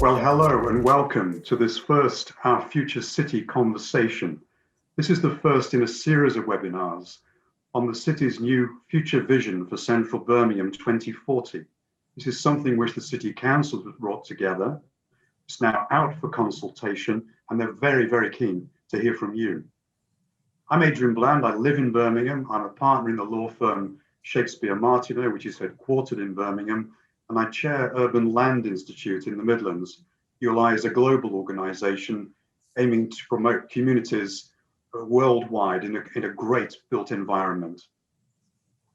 Well, hello and welcome to this first Our Future City conversation. This is the first in a series of webinars on the city's new future vision for central Birmingham 2040. This is something which the City Council has brought together. It's now out for consultation and they're very, very keen to hear from you. I'm Adrian Bland, I live in Birmingham. I'm a partner in the law firm Shakespeare Martineau, which is headquartered in Birmingham, and I chair Urban Land Institute in the Midlands. ULI is a global organisation aiming to promote communities worldwide in a great built environment.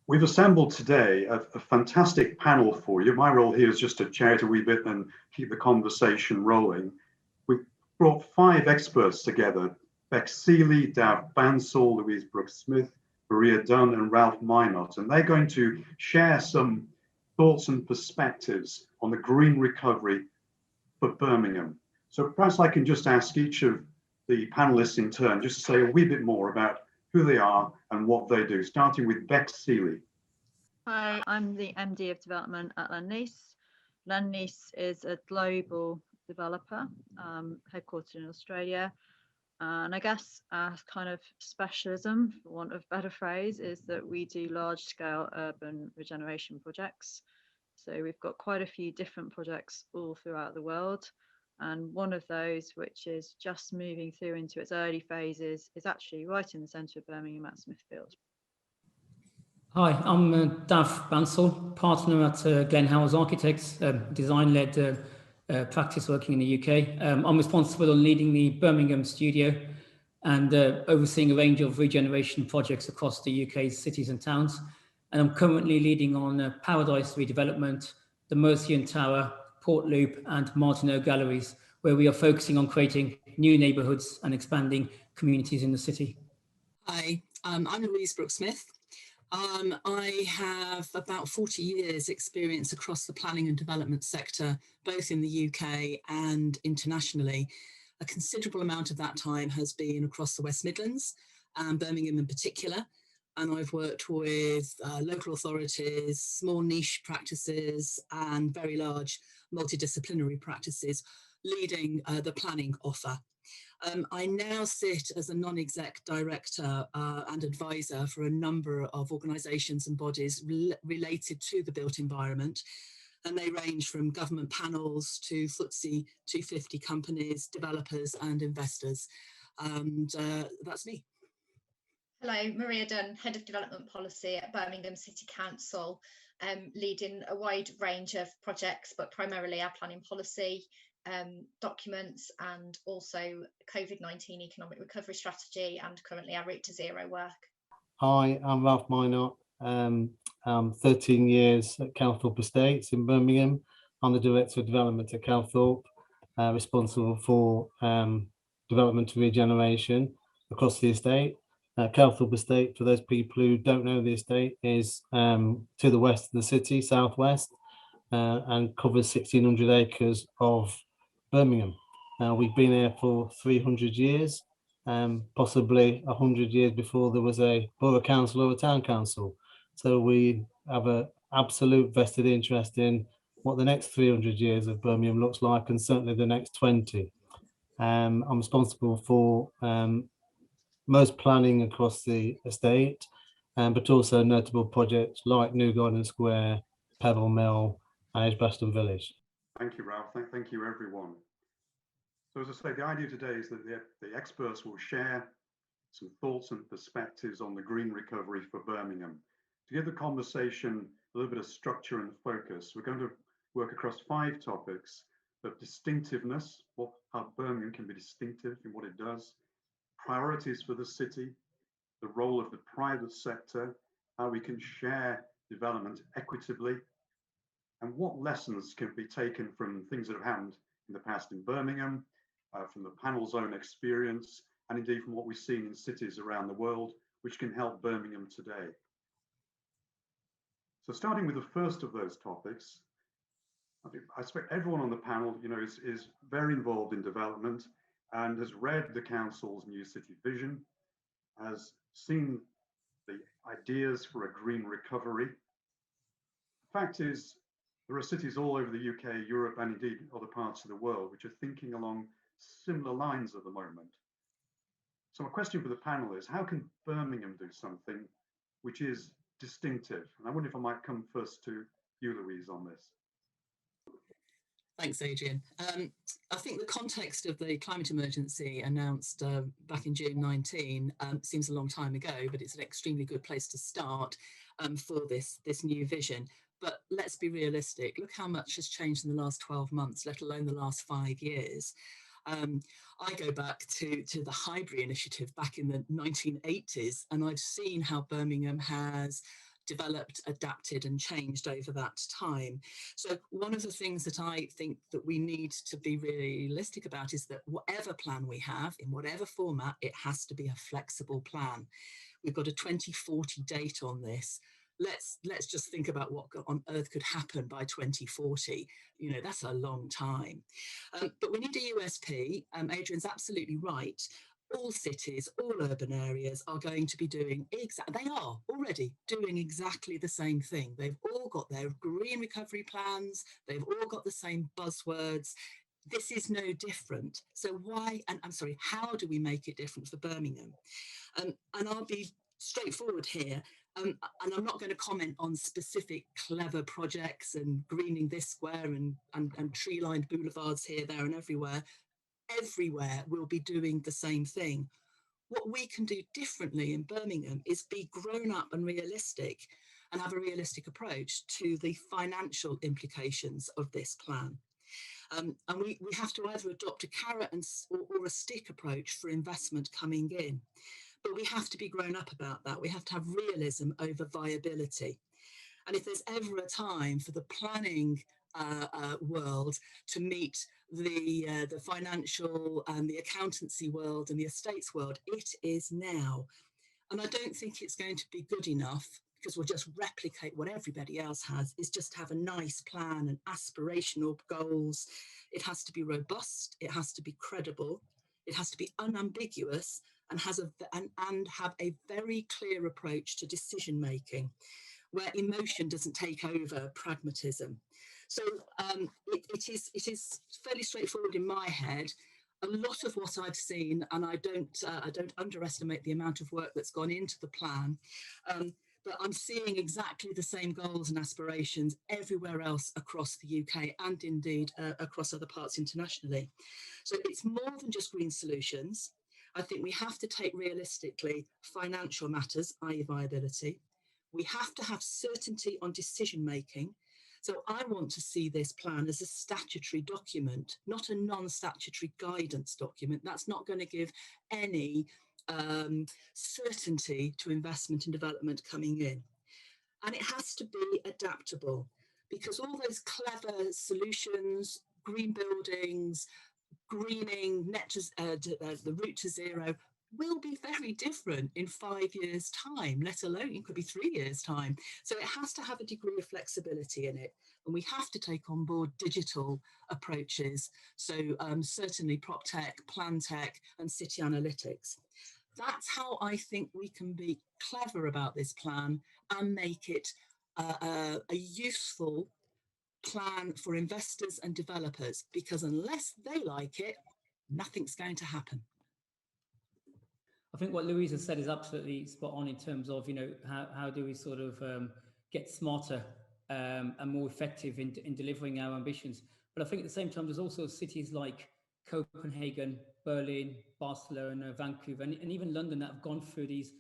We've assembled today a fantastic panel for you. My role here is just to chair it a wee bit and keep the conversation rolling. We've brought 5 experts together: Bek Seeley, Dav Bansal, Louise Brooke-Smith, Maria Dunn and Ralph Minottt, and they're going to share some thoughts and perspectives on the green recovery for Birmingham. So perhaps I can just ask each of the panelists in turn just to say a wee bit more about who they are and what they do, starting with Bek Seeley. Hi, I'm the MD of Development at Lendlease. Lendlease is a global developer headquartered in Australia. And I guess our kind of specialism, for want of a better phrase, is that we do large-scale urban regeneration projects. So we've got quite a few different projects all throughout the world. And one of those, which is just moving through into its early phases, is actually right in the centre of Birmingham at Smithfield. Hi, I'm Dav Bansal, partner at Howells Architects, design-led practice working in the UK. I'm responsible for leading the Birmingham studio and overseeing a range of regeneration projects across the UK's cities and towns. And I'm currently leading on Paradise redevelopment, the Mercian Tower, Port Loop and Martineau Galleries, where we are focusing on creating new neighbourhoods and expanding communities in the city. Hi, I'm Louise Brooke-Smith. I have about 40 years experience across the planning and development sector, both in the UK and internationally. A considerable amount of that time has been across the West Midlands, and Birmingham in particular. And I've worked with local authorities, small niche practices, and very large multidisciplinary practices, leading the planning offer. I now sit as a non-exec director and advisor for a number of organisations and bodies related to the built environment. And they range from government panels to FTSE 250 companies, developers and investors. And that's me. Hello, Maria Dunn, Head of Development Policy at Birmingham City Council, leading a wide range of projects, but primarily our planning policy documents and also COVID-19 economic recovery strategy and currently our Route to Zero work. Hi, I'm Ralph Minottt. I'm 13 years at Calthorpe Estates in Birmingham. I'm the Director of Development at Calthorpe, responsible for development and regeneration across the estate. Calthorpe Estate, for those people who don't know the estate, is to the west of the city, southwest, and covers 1,600 acres of Birmingham. We've been here for 300 years, possibly 100 years before there was a borough council or a town council. So we have an absolute vested interest in what the next 300 years of Birmingham looks like, and certainly the next 20. I'm responsible for most planning across the estate, but also notable projects like New Garden Square, Pebble Mill, and Edgbaston Village. Thank you, Ralph. Thank you, everyone. So as I say, the idea today is that the experts will share some thoughts and perspectives on the green recovery for Birmingham. To give the conversation a little bit of structure and focus, we're going to work across 5 topics of distinctiveness, how Birmingham can be distinctive in what it does, priorities for the city, the role of the private sector, how we can share development equitably, and what lessons can be taken from things that have happened in the past in Birmingham, from the panel's own experience, and indeed from what we've seen in cities around the world, which can help Birmingham today. So starting with the first of those topics, I expect everyone on the panel, is very involved in development and has read the council's new city vision, has seen the ideas for a green recovery. The fact is, There are cities all over the UK, Europe, and indeed other parts of the world which are thinking along similar lines at the moment. So my question for the panel is, how can Birmingham do something which is distinctive? And I wonder if I might come first to you, Louise, on this. Thanks, Adrian. I think the context of the climate emergency announced back in June 19 seems a long time ago, but it's an extremely good place to start for this new vision. But let's be realistic. Look how much has changed in the last 12 months, let alone the last 5 years. I go back to the Highbury initiative back in the 1980s, and I've seen how Birmingham has developed, adapted and changed over that time. So one of the things that I think that we need to be realistic about is that whatever plan we have, in whatever format, it has to be a flexible plan. We've got a 2040 date on this. Let's just think about what on earth could happen by 2040. You know, that's a long time. But we need a USP. Adrian's absolutely right. All cities, all urban areas are going to be doing they are already doing exactly the same thing. They've all got their green recovery plans. They've all got the same buzzwords. This is no different. So why, and I'm sorry, how do we make it different for Birmingham? And I'll be straightforward here. And I'm not going to comment on specific clever projects and greening this square and tree-lined boulevards here, there and everywhere. Everywhere will be doing the same thing. What we can do differently in Birmingham is be grown up and realistic and have a realistic approach to the financial implications of this plan. And we have to either adopt a carrot or a stick approach for investment coming in. But we have to be grown up about that. We have to have realism over viability. And if there's ever a time for the planning world to meet the financial and the accountancy world and the estates world, it is now. And I don't think it's going to be good enough because we'll just replicate what everybody else has, is just to have a nice plan and aspirational goals. It has to be robust, it has to be credible, it has to be unambiguous and have a very clear approach to decision making, where emotion doesn't take over pragmatism. So it is fairly straightforward in my head. A lot of what I've seen, and I don't underestimate the amount of work that's gone into the plan, but I'm seeing exactly the same goals and aspirations everywhere else across the UK and indeed across other parts internationally. So it's more than just green solutions. I think we have to take realistically financial matters, i.e. viability. We have to have certainty on decision making. So I want to see this plan as a statutory document, not a non-statutory guidance document. That's not going to give any certainty to investment and development coming in. And it has to be adaptable, because all those clever solutions, green buildings, greening, the route to zero, will be very different in 5 years' time, let alone it could be 3 years' time. So it has to have a degree of flexibility in it. And we have to take on board digital approaches. So certainly prop tech, plan tech, and city analytics. That's how I think we can be clever about this plan and make it a useful plan for investors and developers, because unless they like it, nothing's going to happen. I think what Louise has said is absolutely spot on in terms of, you know, how do we sort of get smarter and more effective in delivering our ambitions. But I think at the same time, there's also cities like Copenhagen, Berlin, Barcelona, Vancouver, and even London that have gone through these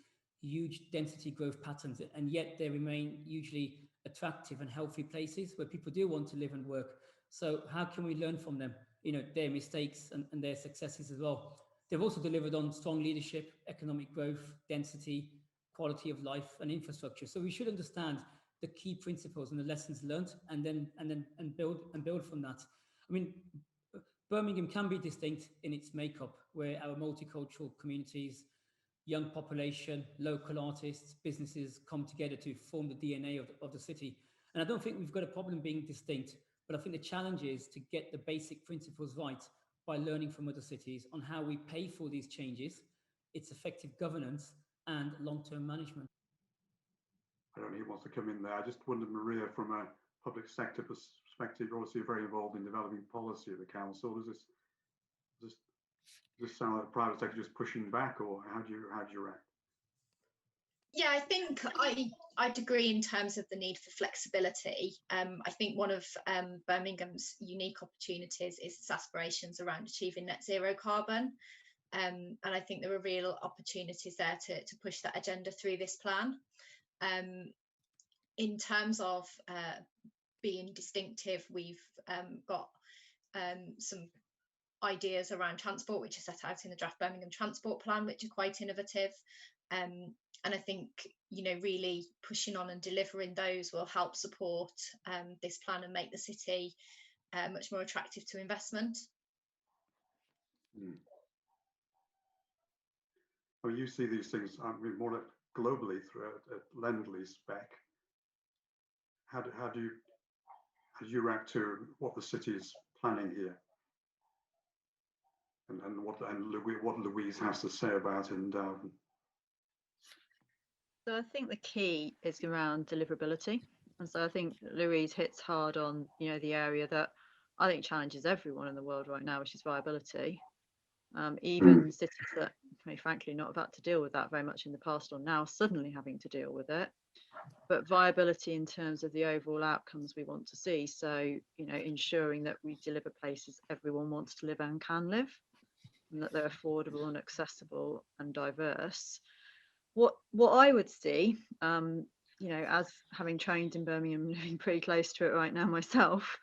huge density growth patterns, and yet they remain hugely attractive and healthy places where people do want to live and work. So how can we learn from them, you know, their mistakes and their successes as well? They've also delivered on strong leadership, economic growth, density, quality of life, and infrastructure. So we should understand the key principles and the lessons learned, and build from that. I mean, Birmingham can be distinct in its makeup, where our multicultural communities, young population, local artists, businesses come together to form the DNA of the city. And I don't think we've got a problem being distinct, but I think the challenge is to get the basic principles right by learning from other cities on how we pay for these changes, its effective governance and long-term management. I don't know who wants to come in there. I just wondered, Maria, from a public sector perspective, you're obviously very involved in developing policy at the council. Does this sound like the private sector just pushing back, or how do you react? Yeah, I think I'd agree in terms of the need for flexibility. I think one of Birmingham's unique opportunities is its aspirations around achieving net zero carbon. And I think there are real opportunities there to push that agenda through this plan. In terms of being distinctive, we've got some ideas around transport, which are set out in the draft Birmingham Transport Plan, which are quite innovative. And I think, really pushing on and delivering those will help support this plan and make the city much more attractive to investment. Well, you see these things more globally through Lendlease, Bek. How do you react to what the city is planning here, and what Louise has to say about it? And so I think the key is around deliverability, and so I think Louise hits hard on the area that I think challenges everyone in the world right now, which is viability. Even cities that, frankly, not about to deal with that very much in the past are now suddenly having to deal with it. But viability in terms of the overall outcomes we want to see. So, ensuring that we deliver places everyone wants to live and can live, and that they're affordable and accessible and diverse. What I would see, as having trained in Birmingham, living pretty close to it right now myself,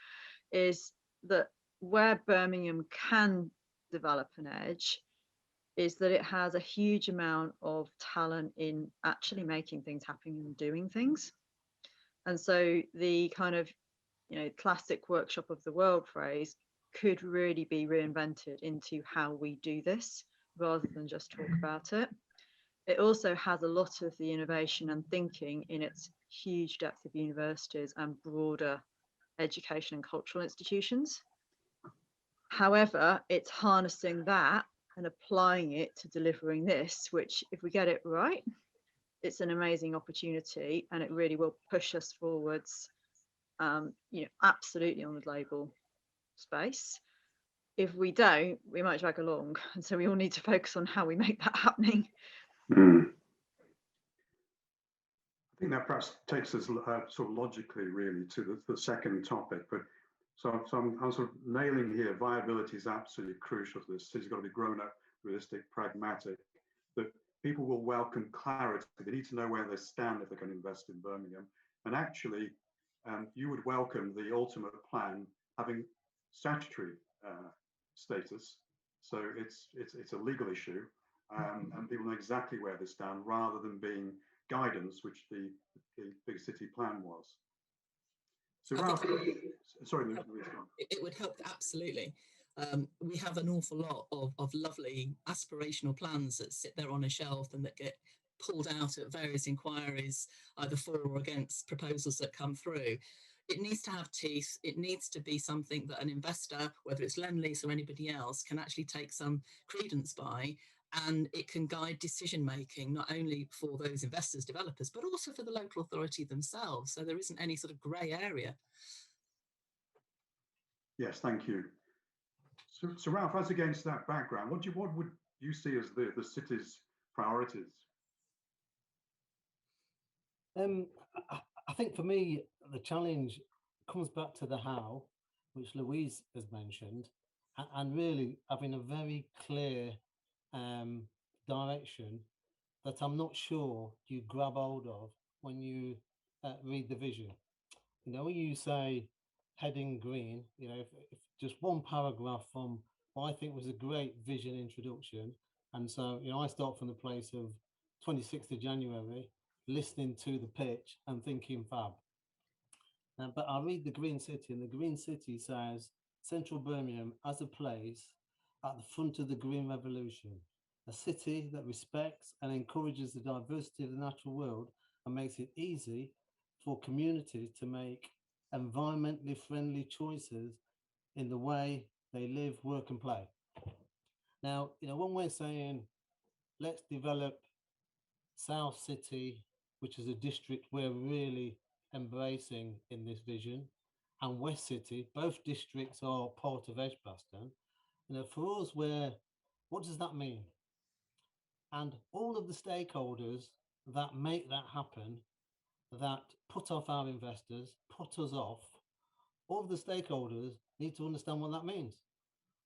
is that where Birmingham can develop an edge is that it has a huge amount of talent in actually making things happen and doing things. And so the kind of classic workshop of the world phrase could really be reinvented into how we do this rather than just talk about it. It also has a lot of the innovation and thinking in its huge depth of universities and broader education and cultural institutions. However, it's harnessing that and applying it to delivering this, which, if we get it right, it's an amazing opportunity, and it really will push us forwards, absolutely on the global space. If we don't, we might drag along, and so we all need to focus on how we make that happening. I think that perhaps takes us sort of logically, really, to the second topic. But so I'm sort of nailing here, viability is absolutely crucial to this. City's got to be grown up, realistic, pragmatic, that people will welcome clarity. They need to know where they stand if they're going to invest in Birmingham. And actually, you would welcome the ultimate plan having statutory status. So it's a legal issue, and people know exactly where they stand rather than being guidance, which the big city plan was. So Ralph, sorry, Louise, it would help, absolutely. We have an awful lot of lovely aspirational plans that sit there on a shelf and that get pulled out at various inquiries, either for or against proposals that come through. It needs to have teeth. It needs to be something that an investor, whether it's Lendlease or anybody else, can actually take some credence by, and it can guide decision making, not only for those investors, developers, but also for the local authority themselves. So there isn't any sort of grey area. Yes, thank you. So Ralph, as against that background, what would you see as the city's priorities? I think for me, the challenge comes back to the how, which Louise has mentioned, and really having a very clear direction that I'm not sure you grab hold of when you read the vision. When you say heading green, if just one paragraph from what I think was a great vision introduction. And so, I start from the place of 26th of January, listening to the pitch and thinking fab. But I read the Green City, and the Green City says Central Birmingham as a place at the front of the green revolution, a city that respects and encourages the diversity of the natural world and makes it easy for communities to make environmentally friendly choices in the way they live, work and play. Now, when we're saying let's develop South City, which is a district where really embracing in this vision, and West City, both districts are part of Edgbaston. You know, for us, what does that mean? And all of the stakeholders that make that happen, that put off our investors, put us off, all of the stakeholders need to understand what that means.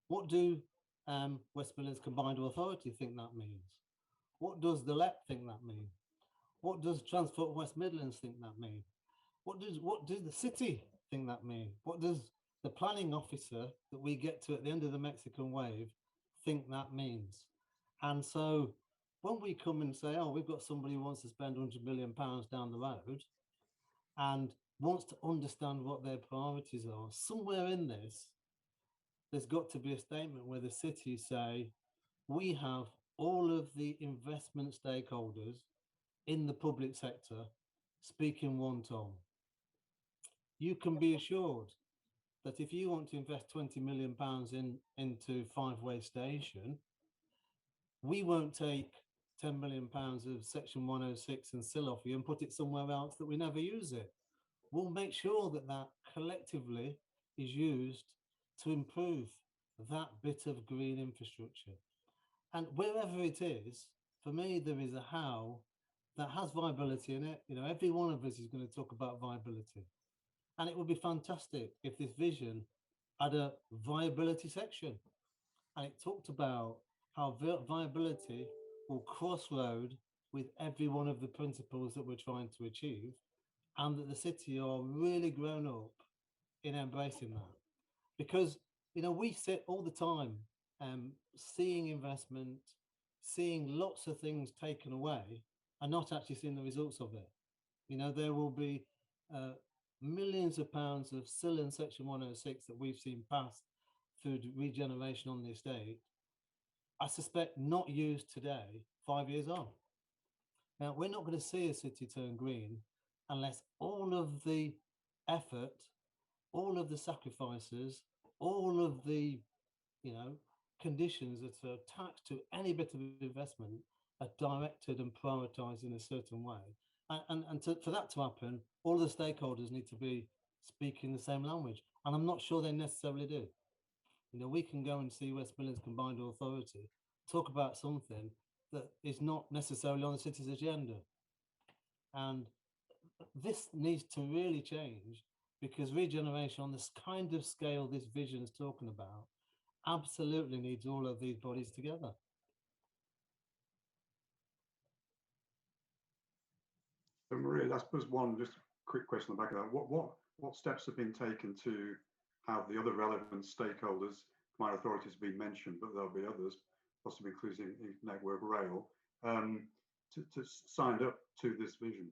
What do West Midlands Combined Authority think that means? What does the LEP think that means? What does Transport West Midlands think that means? What does the city think that means? What does the planning officer that we get to at the end of the Mexican wave think that means? And so when we come and say, oh, we've got somebody who wants to spend £100 million down the road and wants to understand what their priorities are, somewhere in this, there's got to be a statement where the city say, we have all of the investment stakeholders in the public sector speaking one tone. You can be assured that if you want to invest £20 million into Five-Way Station, we won't take £10 million of Section 106 and sill off you and put it somewhere else that we never use it. We'll make sure that that collectively is used to improve that bit of green infrastructure. And wherever it is, for me, there is a how that has viability in it. You know, every one of us is going to talk about viability. And it would be fantastic if this vision had a viability section. And it talked about how viability will crossroad with every one of the principles that we're trying to achieve, and that the city are really grown up in embracing that. Because, you know, we sit all the time seeing investment, seeing lots of things taken away and not actually seeing the results of it. You know, there will be millions of pounds of sill and Section 106 that we've seen passed through regeneration on the estate, I suspect not used today, 5 years on. Now, we're not going to see a city turn green unless all of the effort, all of the sacrifices, all of the, you know, conditions that are attached to any bit of investment are directed and prioritized in a certain way. For that to happen, all the stakeholders need to be speaking the same language. And I'm not sure they necessarily do. You know, we can go and see West Midlands Combined Authority talk about something that is not necessarily on the city's agenda. And this needs to really change, because regeneration on this kind of scale this vision is talking about absolutely needs all of these bodies together. So Maria, I suppose one just quick question on the back of that. What steps have been taken to have the other relevant stakeholders, combined authorities have been mentioned, but there'll be others, possibly including Network Rail, to sign up to this vision?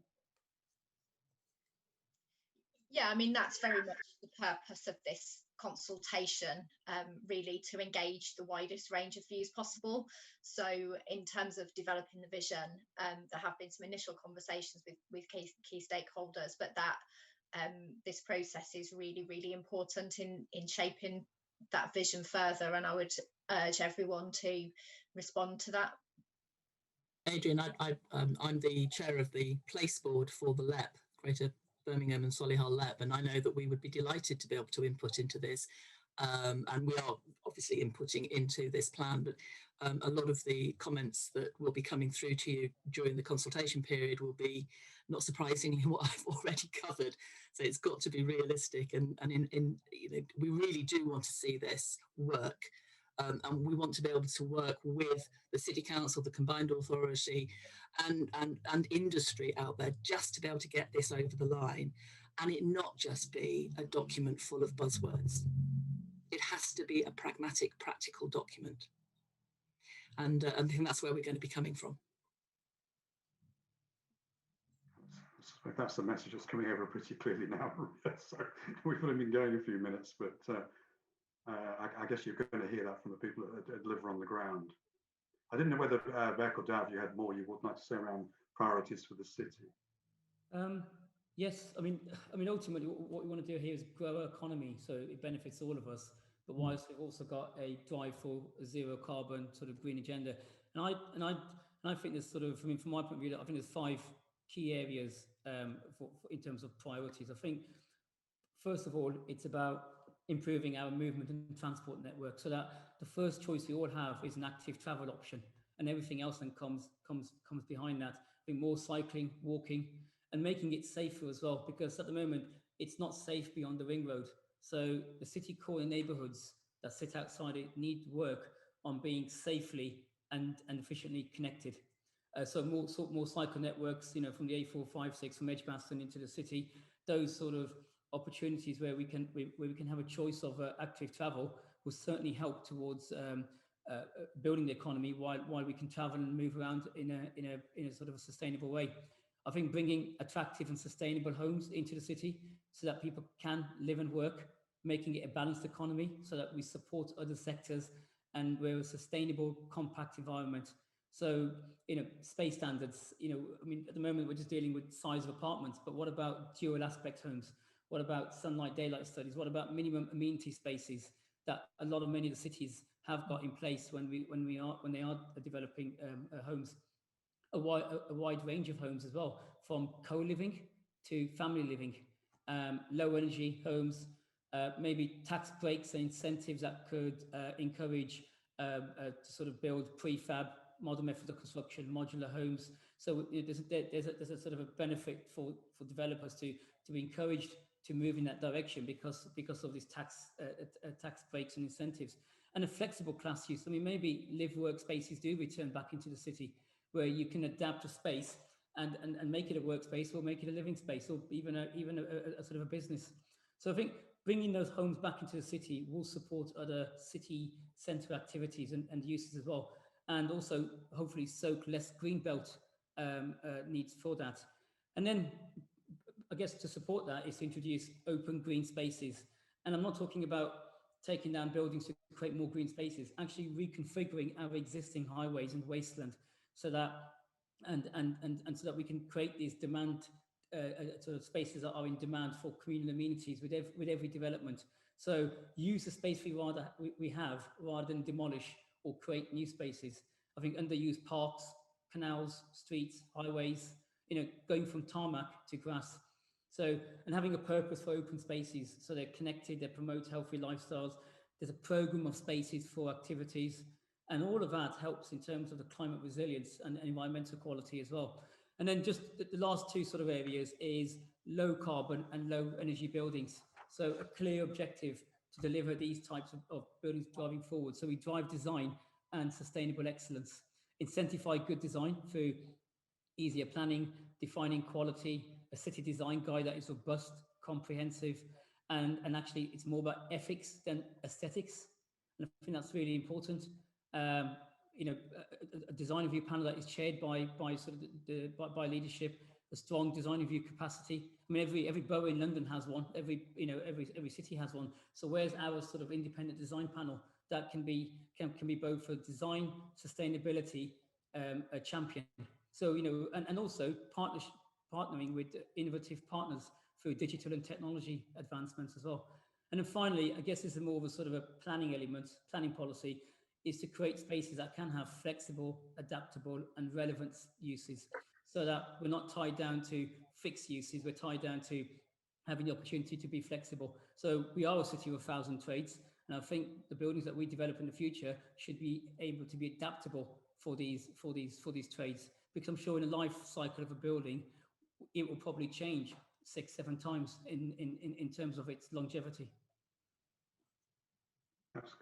Yeah, I mean, that's very much the purpose of this consultation, really, to engage the widest range of views possible. So in terms of developing the vision, there have been some initial conversations with key stakeholders, but that this process is really, really important in shaping that vision further. And I would urge everyone to respond to that. Adrian, I'm the chair of the place board for the LEP, Greater Birmingham and Solihull LEP, and I know that we would be delighted to be able to input into this, and we are obviously inputting into this plan, but a lot of the comments that will be coming through to you during the consultation period will be, not surprisingly, what I've already covered. So it's got to be realistic, and you know, we really do want to see this work. And we want to be able to work with the City Council, the Combined Authority and industry out there, just to be able to get this over the line, and it not just be a document full of buzzwords. It has to be a pragmatic, practical document. And I think that's where we're going to be coming from. I suspect that's the message that's coming over pretty clearly now. So we've only been going a few minutes, but I guess you're going to hear that from the people that deliver on the ground. I didn't know whether Bek or Dav, you had more you would like to say around priorities for the city. Yes, I mean, ultimately, what we want to do here is grow our economy so it benefits all of us. But whilst we've also got a drive for a zero carbon sort of green agenda, and I think there's sort of, I mean, from my point of view, I think there's 5 key areas in terms of priorities. I think, first of all, it's about improving our movement and transport network so that the first choice we all have is an active travel option, and everything else then comes behind that. I think more cycling, walking, and making it safer as well, because at the moment it's not safe beyond the ring road. So the city core neighbourhoods that sit outside it need work on being safely and efficiently connected. So more cycle networks, you know, from the A456 from Edgbaston into the city. Those sort of opportunities where we can have a choice of active travel will certainly help towards building the economy while we can travel and move around in a sort of a sustainable way. I think bringing attractive and sustainable homes into the city so that people can live and work, making it a balanced economy so that we support other sectors and we're a sustainable, compact environment. So, you know, space standards, you know, I mean, at the moment we're just dealing with size of apartments, but what about dual aspect homes? What about sunlight, daylight studies? What about minimum amenity spaces that many of the cities have got in place when they are developing homes? A wide range of homes as well, from co-living to family living, low energy homes, maybe tax breaks and incentives that could encourage to sort of build prefab, modern method of construction, modular homes. So there's a sort of a benefit for developers to be encouraged to move in that direction because of these tax breaks and incentives. And a flexible class use. I mean, maybe live workspaces do return back into the city, where you can adapt a space and make it a workspace or make it a living space or even a sort of a business. So I think bringing those homes back into the city will support other city centre activities and uses as well, and also hopefully soak less greenbelt needs for that. And then I guess to support that is to introduce open green spaces. And I'm not talking about taking down buildings to create more green spaces, actually reconfiguring our existing highways and wasteland so that and so that we can create these demand sort of spaces that are in demand for communal amenities with every development. So use the space we have rather than demolish or create new spaces. I think underused parks, canals, streets, highways, you know, going from tarmac to grass. So, and having a purpose for open spaces so they're connected, they promote healthy lifestyles. There's a program of spaces for activities, and all of that helps in terms of the climate resilience and environmental quality as well. And then just the last two sort of areas is low carbon and low energy buildings. So a clear objective to deliver these types of buildings driving forward. So we drive design and sustainable excellence, incentivize good design through easier planning, defining quality, a city design guide that is robust, comprehensive, and actually it's more about ethics than aesthetics. And I think that's really important. You know, a design review panel that is chaired by by leadership, a strong design review capacity. I mean, every borough in London has one. Every city has one. So where's our sort of independent design panel that can be both for design, sustainability, a champion. So, you know, and also partnering with innovative partners through digital and technology advancements as well. And then finally, I guess this is more of a sort of a planning element, planning policy, is to create spaces that can have flexible, adaptable and relevant uses so that we're not tied down to fixed uses, we're tied down to having the opportunity to be flexible. So we are a city of 1,000 trades, and I think the buildings that we develop in the future should be able to be adaptable for these trades, because I'm sure in the life cycle of a building, it will probably change 6-7 times in terms of its longevity.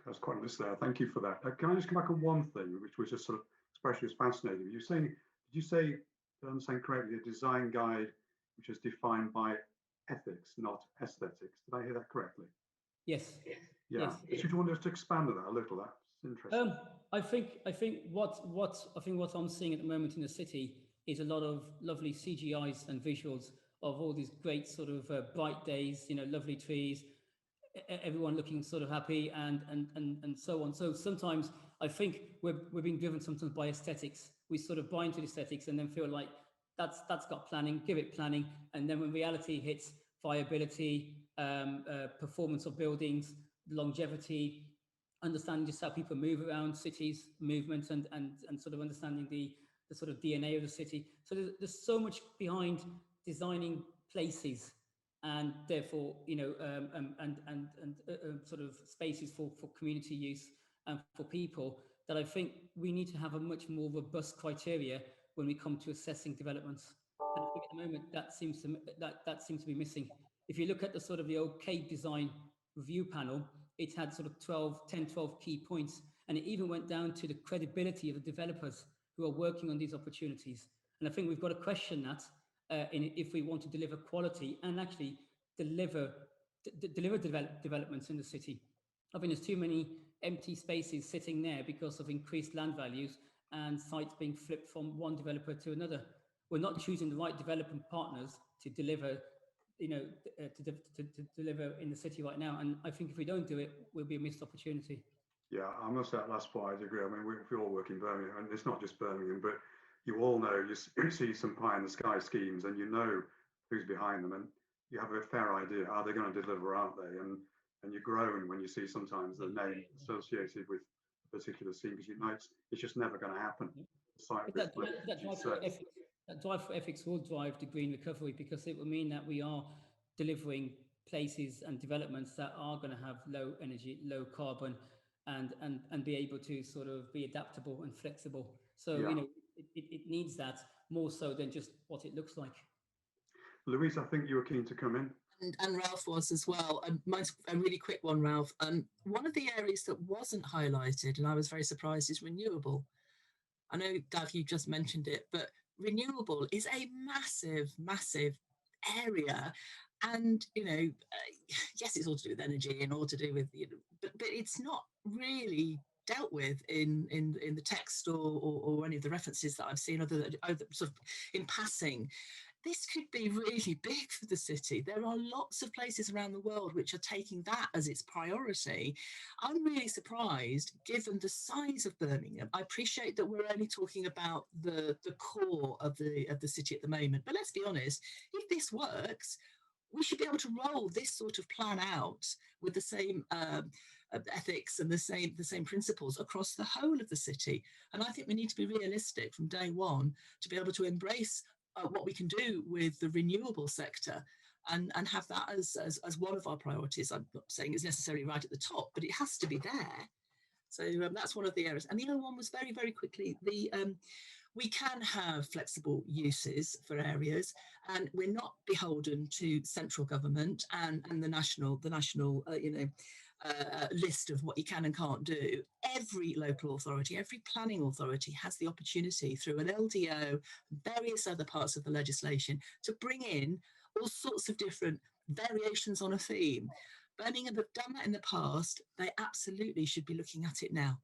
That's quite a list there. Thank you for that. Can I just come back on one thing, which was just sort of especially fascinating? Did you say, if I understand correctly, a design guide which is defined by ethics, not aesthetics? Did I hear that correctly? Yes. Yeah. Yes. Should you want us to expand on that a little? That's interesting. I think what I'm seeing at the moment in the city is a lot of lovely CGIs and visuals of all these great sort of bright days, you know, lovely trees, everyone looking sort of happy and so on. So sometimes I think we're being driven sometimes by aesthetics. We sort of buy into the aesthetics and then feel like that's got planning, give it planning, and then when reality hits, viability, performance of buildings, longevity, understanding just how people move around cities, movement, and sort of understanding the sort of DNA of the city. So there's so much behind designing places and therefore, sort of spaces for community use and for people, that I think we need to have a much more robust criteria when we come to assessing developments. And I think at the moment that seems to be missing. If you look at the sort of the old Cape design review panel, it had sort of 12 key points, and it even went down to the credibility of the developers who are working on these opportunities. And I think we've got to question that if we want to deliver quality and actually deliver developments in the city. I think there's too many empty spaces sitting there because of increased land values and sites being flipped from one developer to another. We're not choosing the right development partners to deliver, to deliver in the city right now. And I think if we don't do it, we'll be a missed opportunity. Yeah, I must say that last part, I agree. I mean, we all work in Birmingham, and it's not just Birmingham, but you all know, you see some pie in the sky schemes and you know who's behind them, and you have a fair idea, are they going to deliver, aren't they? And you groan when you see sometimes the name associated with a particular scheme, because you know it's just never going to happen. That drive for ethics will drive the green recovery, because it will mean that we are delivering places and developments that are going to have low energy, low carbon, and be able to sort of be adaptable and flexible. So, yeah, it needs that more so than just what it looks like. Louise, I think you were keen to come in. And Ralph was as well. Mine's a really quick one, Ralph. One of the areas that wasn't highlighted, and I was very surprised, is renewable. I know, Dav, you just mentioned it, but renewable is a massive, massive area. And, yes, it's all to do with energy and all to do with, but it's not really dealt with in the text or any of the references that I've seen, other sort of in passing. This could be really big for the city. There are lots of places around the world which are taking that as its priority. I'm really surprised, given the size of Birmingham. I appreciate that we're only talking about the core of the city at the moment, but let's be honest, if this works, we should be able to roll this sort of plan out with the same ethics and the same principles across the whole of the city. And I think we need to be realistic from day one to be able to embrace what we can do with the renewable sector and have that as one of our priorities. I'm not saying it's necessarily right at the top, but it has to be there. So that's one of the areas. And the other one was very, very quickly, we can have flexible uses for areas, and we're not beholden to central government and the national list of what you can and can't do. Every local authority, every planning authority has the opportunity through an LDO, various other parts of the legislation, to bring in all sorts of different variations on a theme. Birmingham have done that in the past. They absolutely should be looking at it now.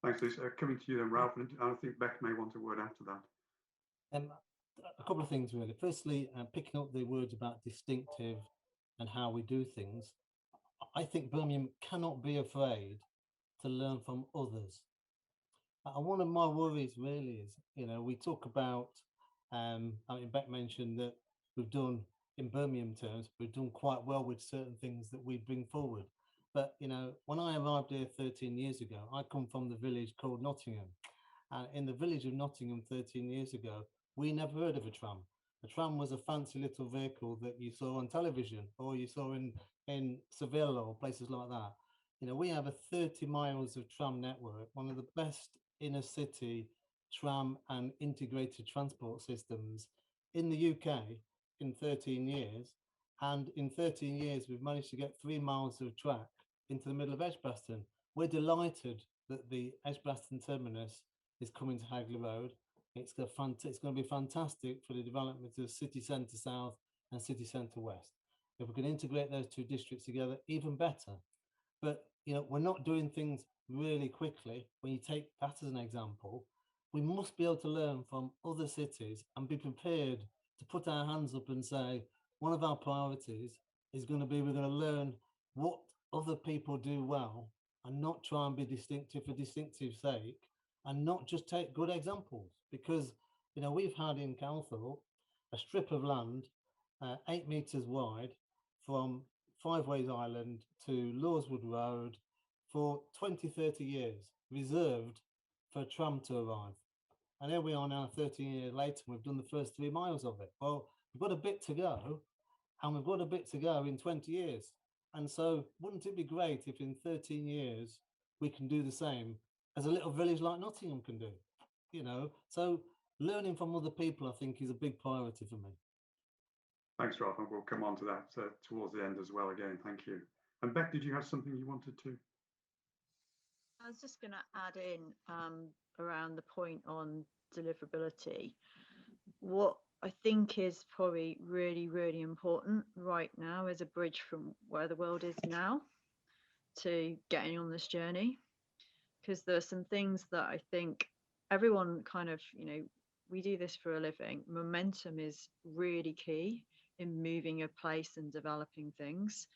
Thanks, Lisa. Coming to you then, Ralph, and I think Bek may want a word after that. A couple of things really. Firstly, picking up the words about distinctive and how we do things, I think Birmingham cannot be afraid to learn from others. And one of my worries really is, we talk about, I mean, Bek mentioned that we've done, in Birmingham terms, we've done quite well with certain things that we bring forward. But, when I arrived here 13 years ago, I come from the village called Nottingham. And in the village of Nottingham 13 years ago, we never heard of a tram. A tram was a fancy little vehicle that you saw on television or you saw in Seville or places like that. We have a 30 miles of tram network, one of the best inner city tram and integrated transport systems in the UK in 13 years. And in 13 years, we've managed to get 3 miles of track into the middle of Edgbaston. We're delighted that the Edgbaston terminus is coming to Hagley Road. It's going to be fantastic for the development of City Centre South and City Centre West. If we can integrate those two districts together, even better. But we're not doing things really quickly. When you take that as an example, we must be able to learn from other cities and be prepared to put our hands up and say, one of our priorities is going to be, we're going to learn what other people do well and not try and be distinctive for distinctive's sake, and not just take good examples. Because, we've had in Calthorpe a strip of land 8 metres wide from Five Ways Island to Lawswood Road for 20, 30 years, reserved for a tram to arrive. And here we are now 13 years later, and we've done the first 3 miles of it. Well, we've got a bit to go, and we've got a bit to go in 20 years. And so wouldn't it be great if in 13 years we can do the same as a little village like Nottingham can do? You know, so learning from other people, I think, is a big priority for me. Thanks, Ralph, and we'll come on to that towards the end as well again. Thank you. And Bek, did you have something you wanted to? I was just going to add in around the point on deliverability. What I think is probably really, really important right now is a bridge from where the world is now to getting on this journey. Because there are some things that I think everyone kind of, you know, we do this for a living. Momentum is really key in moving a place and developing things.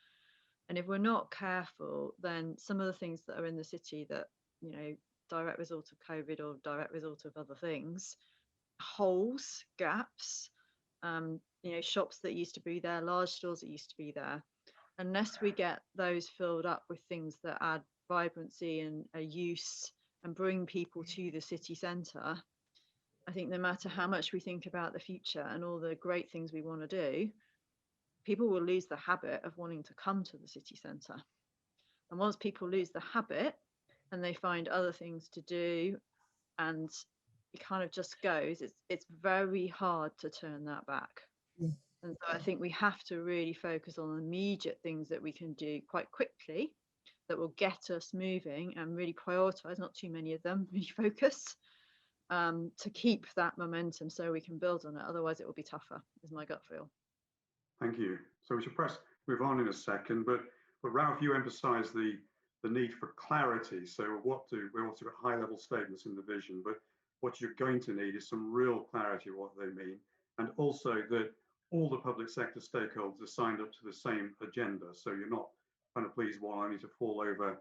And if we're not careful, then some of the things that are in the city that, you know, direct result of COVID or direct result of other things, holes, gaps, you know, shops that used to be there, large stores that used to be there, unless we get those filled up with things that add vibrancy and a use and bring people to the city centre, I think no matter how much we think about the future and all the great things we want to do, people will lose the habit of wanting to come to the city centre. And once people lose the habit and they find other things to do and it kind of just goes, it's very hard to turn that back. And so I think we have to really focus on immediate things that we can do quite quickly that will get us moving and really prioritise, not too many of them, really focus to keep that momentum so we can build on it. Otherwise it will be tougher, is my gut feel. Thank you. So we should perhaps move on in a second, but Ralph, you emphasise the need for clarity. So we also got high level statements in the vision, but what you're going to need is some real clarity of what they mean, and also that all the public sector stakeholders are signed up to the same agenda. So you're not trying to please one only to fall over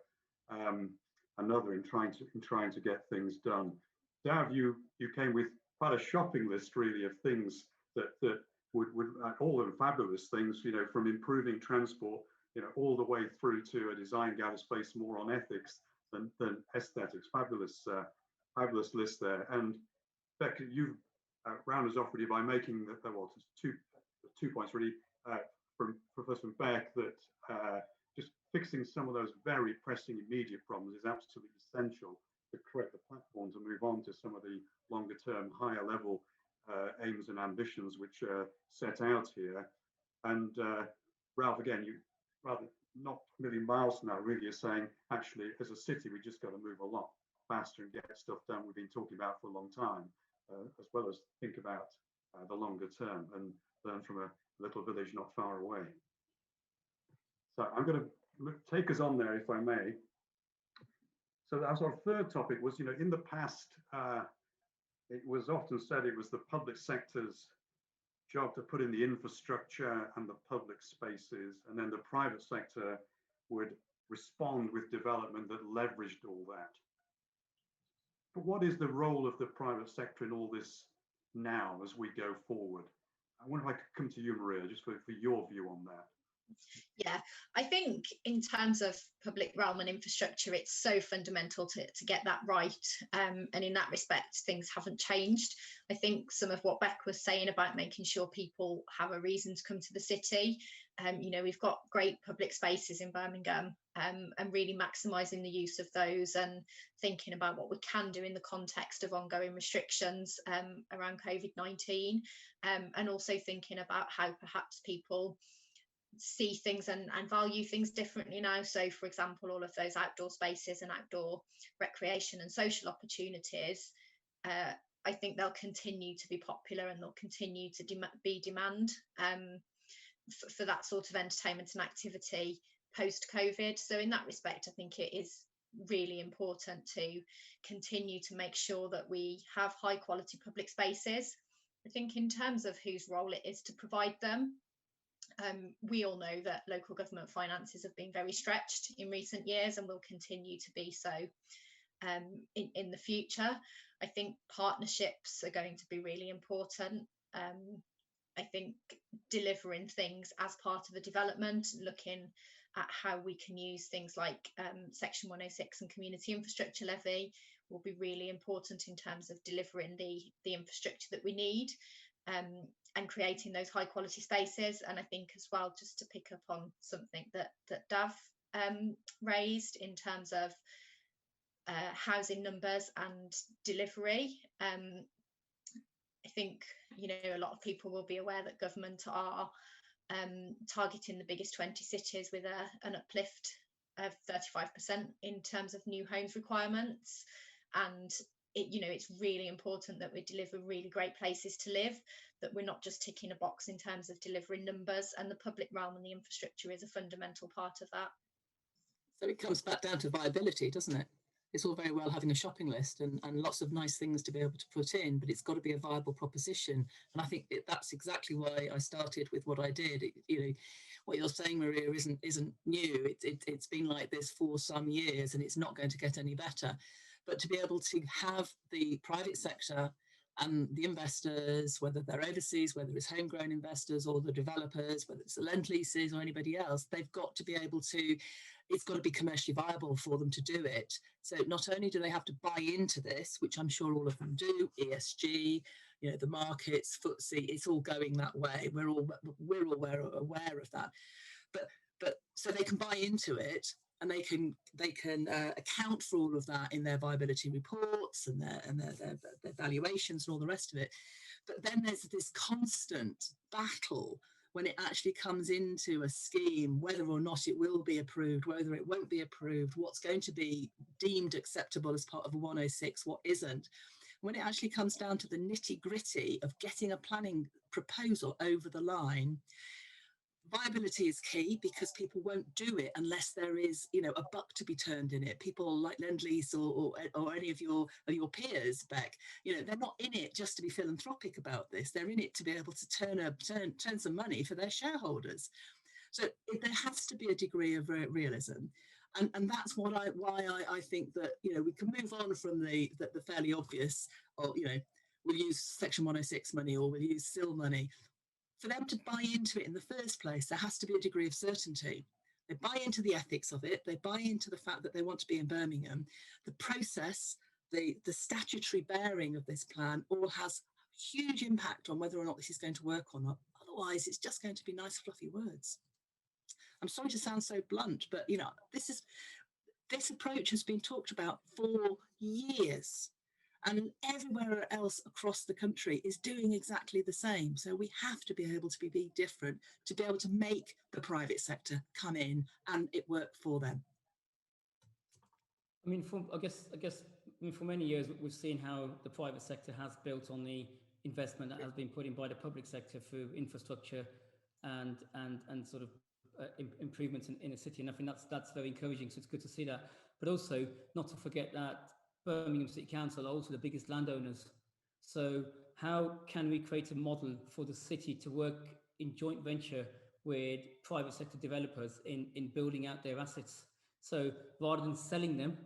another in trying to get things done. Dav, you came with quite a shopping list really of things that would all of them fabulous things, you know, from improving transport, you know, all the way through to a design gathers place more on ethics than aesthetics. Fabulous list there. And Bek, you round us off really by making two points really from Professor Bek, that just fixing some of those very pressing immediate problems is absolutely essential to create the platform to move on to some of the longer term, higher level aims and ambitions which are set out here. And Ralph, again, you rather not a million miles now really are saying, actually, as a city, we just got to move a lot faster and get stuff done we've been talking about for a long time, as well as think about the longer term and learn from a little village not far away. So I'm going to take us on there, if I may. So as our third topic was, you know, in the past, it was often said it was the public sector's job to put in the infrastructure and the public spaces, and then the private sector would respond with development that leveraged all that. But what is the role of the private sector in all this now as we go forward? I wonder if I could come to you, Maria, just for your view on that. Yeah, I think in terms of public realm and infrastructure, it's so fundamental to get that right. And in that respect, things haven't changed. I think some of what Bek was saying about making sure people have a reason to come to the city. You know, we've got great public spaces in Birmingham, and really maximising the use of those and thinking about what we can do in the context of ongoing restrictions around COVID-19, and also thinking about how perhaps people see things and value things differently now. So for example, all of those outdoor spaces and outdoor recreation and social opportunities, I think they'll continue to be popular and they'll continue to be demand for that sort of entertainment and activity post-COVID. So in that respect, I think it is really important to continue to make sure that we have high quality public spaces. I think in terms of whose role it is to provide them, we all know that local government finances have been very stretched in recent years and will continue to be so in the future. I think partnerships are going to be really important. I think delivering things as part of a development, looking at how we can use things like Section 106 and Community Infrastructure Levy will be really important in terms of delivering the infrastructure that we need, and creating those high quality spaces. And I think as well, just to pick up on something that Dav raised in terms of housing numbers and delivery, I think, you know, a lot of people will be aware that government are targeting the biggest 20 cities with an uplift of 35% in terms of new homes requirements. And you know, it's really important that we deliver really great places to live, that we're not just ticking a box in terms of delivering numbers, and the public realm and the infrastructure is a fundamental part of that. So it comes back down to viability, doesn't it? It's all very well having a shopping list and lots of nice things to be able to put in, but it's got to be a viable proposition. And I think that's exactly why I started with what I did. You know, what you're saying, Maria, isn't new. It's been like this for some years, and it's not going to get any better. But to be able to have the private sector and the investors, whether they're overseas, whether it's homegrown investors or the developers, whether it's the Lendleases or anybody else, they've got to be able to, it's got to be commercially viable for them to do it. So not only do they have to buy into this, which I'm sure all of them do, ESG, you know, the markets, FTSE, it's all going that way. We're all aware of that. But so they can buy into it, and they can account for all of that in their viability reports and their valuations and all the rest of it. But then there's this constant battle when it actually comes into a scheme, whether or not it will be approved, whether it won't be approved, what's going to be deemed acceptable as part of a 106, what isn't. When it actually comes down to the nitty-gritty of getting a planning proposal over the line, viability is key, because people won't do it unless there is, you know, a buck to be turned in it. People like Lendlease or any of your peers, Bek, you know, they're not in it just to be philanthropic about this. They're in it to be able to turn some money for their shareholders. So there has to be a degree of realism. And that's why I think that, you know, we can move on from the fairly obvious, or, you know, we'll use Section 106 money or we'll use SIL money. For them to buy into it in the first place, there has to be a degree of certainty. They buy into the ethics of it. They buy into the fact that they want to be in Birmingham. The process, the statutory bearing of this plan all has huge impact on whether or not this is going to work or not. Otherwise, it's just going to be nice, fluffy words. I'm sorry to sound so blunt, but, you know, this approach has been talked about for years. And everywhere else across the country is doing exactly the same. So we have to be able to be different, to be able to make the private sector come in and it work for them. I mean, I guess, for many years, we've seen how the private sector has built on the investment that has been put in by the public sector through infrastructure and sort of improvements in a city. And I think that's very encouraging. So it's good to see that. But also not to forget that Birmingham City Council are also the biggest landowners. So how can we create a model for the city to work in joint venture with private sector developers in building out their assets? So rather than selling them,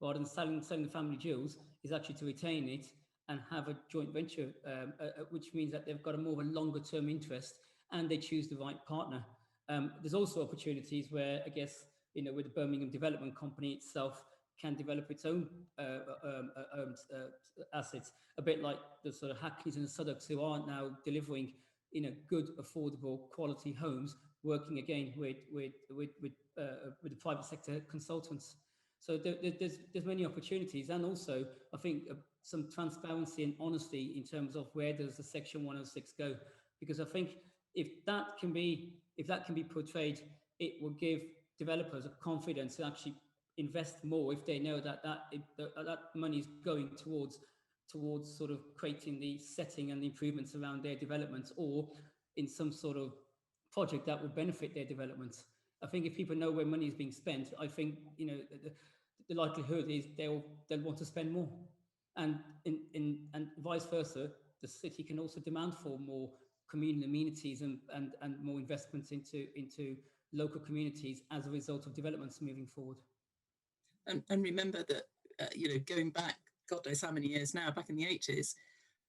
rather than selling the family jewels, is actually to retain it and have a joint venture, which means that they've got a more of a longer term interest and they choose the right partner. There's also opportunities where, I guess, you know, with the Birmingham Development Company itself can develop its own assets, a bit like the sort of Hackneys and the Suddocks, who are now delivering, you know, good, affordable, quality homes, working again with the private sector consultants. So there's many opportunities, and also I think some transparency and honesty in terms of where does the Section 106 go, because I think if that can be portrayed, it will give developers a confidence to actually invest more if they know that money is going towards sort of creating the setting and the improvements around their developments, or in some sort of project that will benefit their developments. I think if people know where money is being spent, I think, you know, the likelihood is they'll want to spend more, and vice versa. The city can also demand for more communal amenities and more investments into local communities as a result of developments moving forward. And remember that, you know, going back, God knows how many years now, back in the 80s,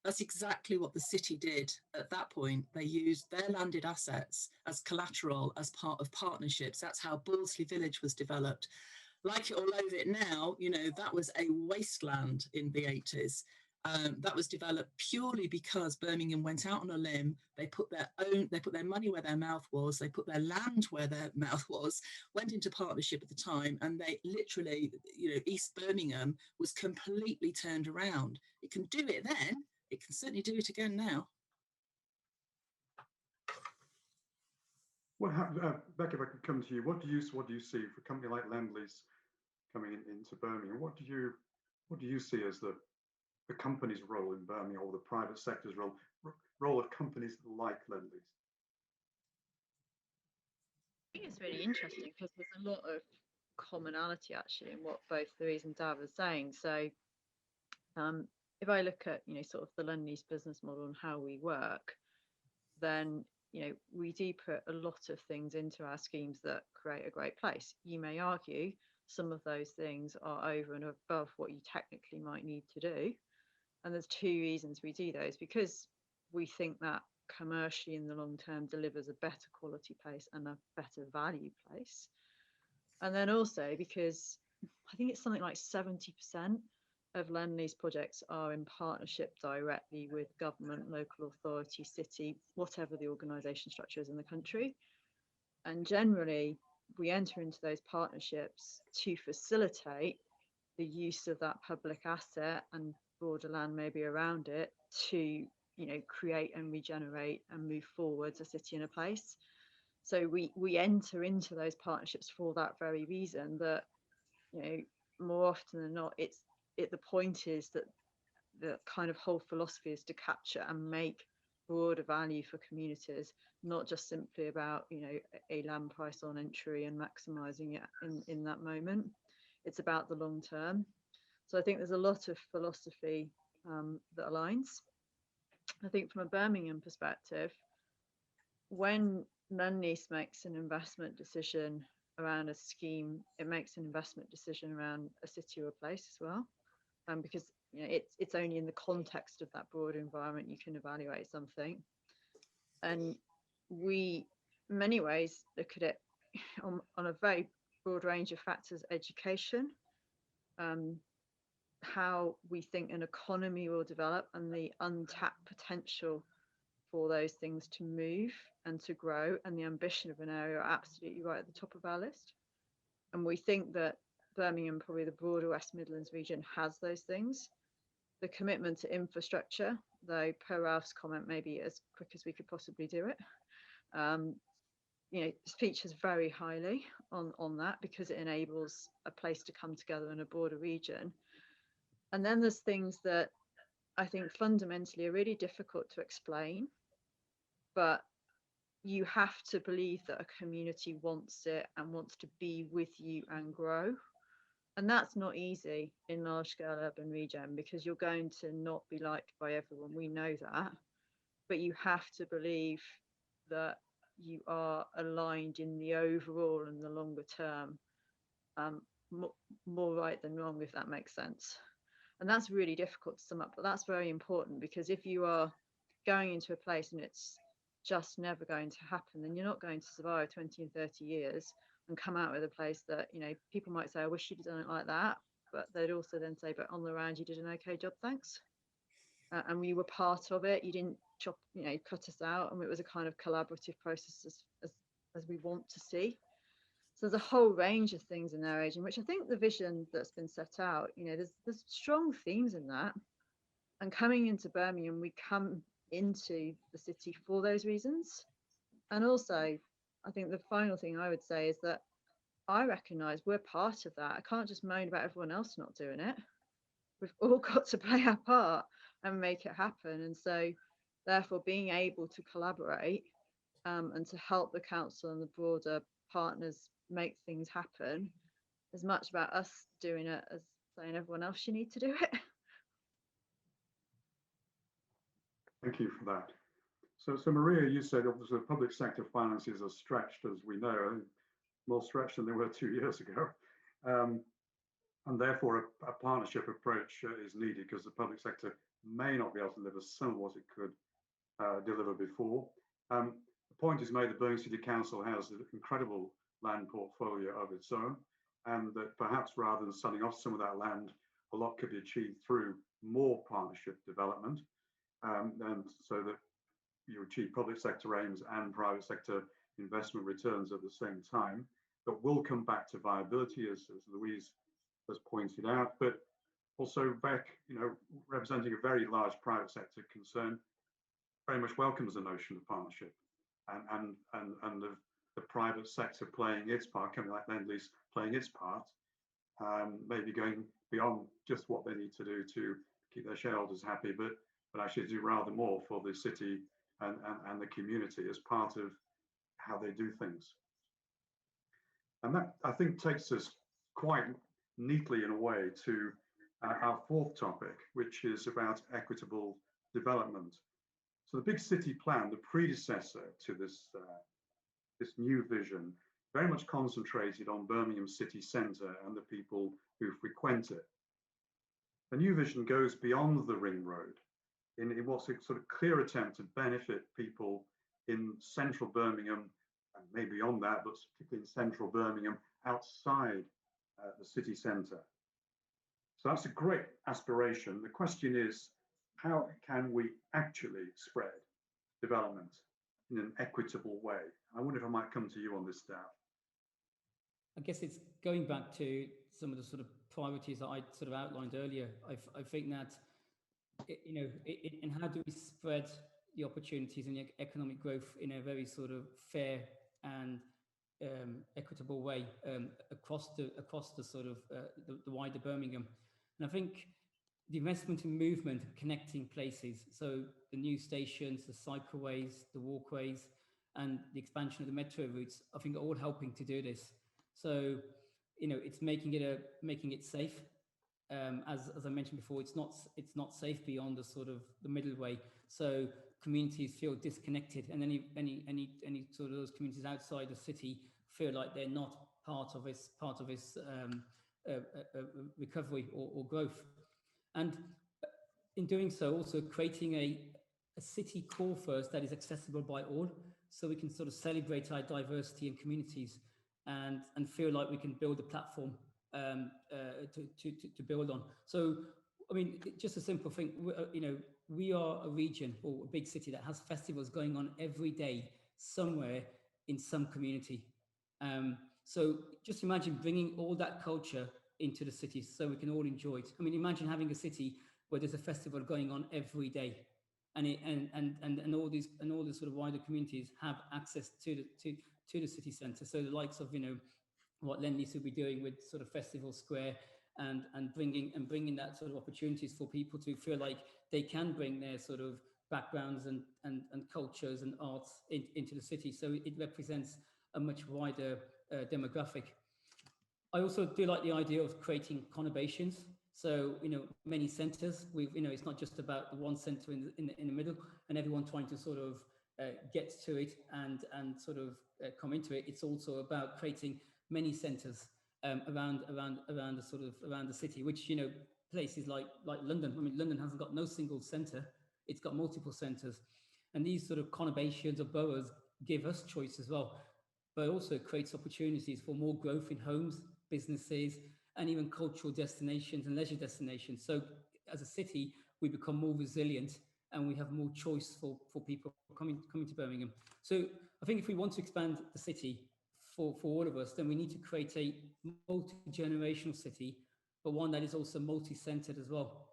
that's exactly what the city did at that point. They used their landed assets as collateral, as part of partnerships. That's how Bordesley Village was developed. like it or loathe it now, you know, that was a wasteland in the 80s. That was developed purely because Birmingham went out on a limb. They put their money where their mouth was. They put their land where their mouth was, went into partnership at the time. And they literally, you know, East Birmingham was completely turned around. It can do it then. It can certainly do it again now. Well, Bek, if I could come to you, what do you see for a company like Lendlease coming into Birmingham? What do you see as the company's role in Birmingham, or the private sector's role of companies like Lendlease? I think it's really interesting because there's a lot of commonality actually in what both Louise and Dav are saying. So if I look at, you know, sort of the Lendlease business model and how we work, then, you know, we do put a lot of things into our schemes that create a great place. You may argue some of those things are over and above what you technically might need to do. And there's two reasons we do those: because we think that commercially in the long term delivers a better quality place and a better value place. And then also because I think it's something like 70% of Lendlease projects are in partnership directly with government, local authority, city, whatever the organisation structure is in the country. And generally, we enter into those partnerships to facilitate the use of that public asset and broader land maybe around it to, you know, create and regenerate and move forwards a city and a place. So we enter into those partnerships for that very reason, that, you know, more often than not, the point is that the kind of whole philosophy is to capture and make broader value for communities, not just simply about, you know, a land price on entry and maximizing it in that moment. It's about the long term. So I think there's a lot of philosophy that aligns. I think from a Birmingham perspective, when Lendlease makes an investment decision around a scheme, it makes an investment decision around a city or a place as well, because, you know, it's only in the context of that broader environment you can evaluate something. And we, in many ways, look at it on a very broad range of factors: education, how we think an economy will develop, and the untapped potential for those things to move and to grow, and the ambition of an area are absolutely right at the top of our list. And we think that Birmingham, probably the broader West Midlands region, has those things. The commitment to infrastructure, though per Ralph's comment, maybe as quick as we could possibly do it, you know, features very highly on that, because it enables a place to come together in a broader region. And then there's things that I think fundamentally are really difficult to explain, but you have to believe that a community wants it and wants to be with you and grow. And that's not easy in large scale urban region, because you're going to not be liked by everyone. We know that. But you have to believe that you are aligned in the overall and the longer term, more right than wrong, if that makes sense. And that's really difficult to sum up, but that's very important, because if you are going into a place and it's just never going to happen, then you're not going to survive 20 and 30 years and come out with a place that, you know, people might say, I wish you'd done it like that, but they'd also then say, but on the round you did an okay job, thanks. And we were part of it. You didn't cut us out, and it was a kind of collaborative process as we want to see. So there's a whole range of things in their age, in which I think the vision that's been set out, you know, there's strong themes in that. And coming into Birmingham, we come into the city for those reasons. And also, I think the final thing I would say is that I recognise we're part of that. I can't just moan about everyone else not doing it. We've all got to play our part and make it happen. And so, therefore, being able to collaborate and to help the council and the broader partners make things happen, as much about us doing it as saying everyone else you need to do it. Thank you for that. So Maria, you said obviously public sector finances are stretched, as we know, more stretched than they were 2 years ago. And therefore a partnership approach is needed, because the public sector may not be able to deliver some of what it could deliver before. The point is made that Birmingham City Council has an incredible land portfolio of its own. and that perhaps rather than selling off some of that land, a lot could be achieved through more partnership development, and so that you achieve public sector aims and private sector investment returns at the same time. But we'll come back to viability, as Louise has pointed out, but also Bek, representing a very large private sector concern, very much welcomes the notion of partnership and the private sector playing its part, kind of like Lendlease playing its part, maybe going beyond just what they need to do to keep their shareholders happy, but actually do rather more for the city and the community as part of how they do things. And that, I think, takes us quite neatly in a way to our fourth topic, which is about equitable development. So the big city plan, the predecessor to this new vision, very much concentrated on Birmingham city centre and the people who frequent it. The new vision goes beyond the ring road in what's a sort of clear attempt to benefit people in central Birmingham, and maybe beyond that, but particularly in central Birmingham, outside the city centre. So that's a great aspiration. The question is, how can we actually spread development in an equitable way? I wonder if I might come to you on this, Dav. I guess it's going back to some of the sort of priorities that I sort of outlined earlier. I think that, and how do we spread the opportunities and the economic growth in a very sort of fair and equitable way across the sort of the wider Birmingham. And I think the investment in movement, connecting places, so the new stations, the cycleways, the walkways, and the expansion of the metro routes, I think are all helping to do this. So, it's making it safe. As I mentioned before, it's not safe beyond the sort of the middle way. So communities feel disconnected, and any sort of those communities outside the city feel like they're not part of its recovery or growth. And in doing so, also creating a city core first that is accessible by all, so we can sort of celebrate our diversity in communities and feel like we can build a platform to build on. So, I mean, just a simple thing, we are a region or a big city that has festivals going on every day somewhere in some community. So just imagine bringing all that culture into the city so we can all enjoy it. I mean, imagine having a city where there's a festival going on every day, and all these sort of wider communities have access to the city centre. So the likes of what Lendlease will be doing with sort of Festival Square and bringing that sort of opportunities for people to feel like they can bring their sort of backgrounds and cultures and arts into the city. So it represents a much wider demographic. I also do like the idea of creating conurbations. So, many centres, it's not just about the one centre in the middle and everyone trying to sort of get to it and sort of come into it. It's also about creating many centres around the city, which, places like London. I mean, London hasn't got no single centre. It's got multiple centres. And these sort of conurbations or boroughs give us choice as well, but also creates opportunities for more growth in homes, businesses, and even cultural destinations and leisure destinations. So as a city, we become more resilient and we have more choice for people coming to Birmingham. So I think if we want to expand the city for all of us, then we need to create a multi-generational city, but one that is also multi-centered as well.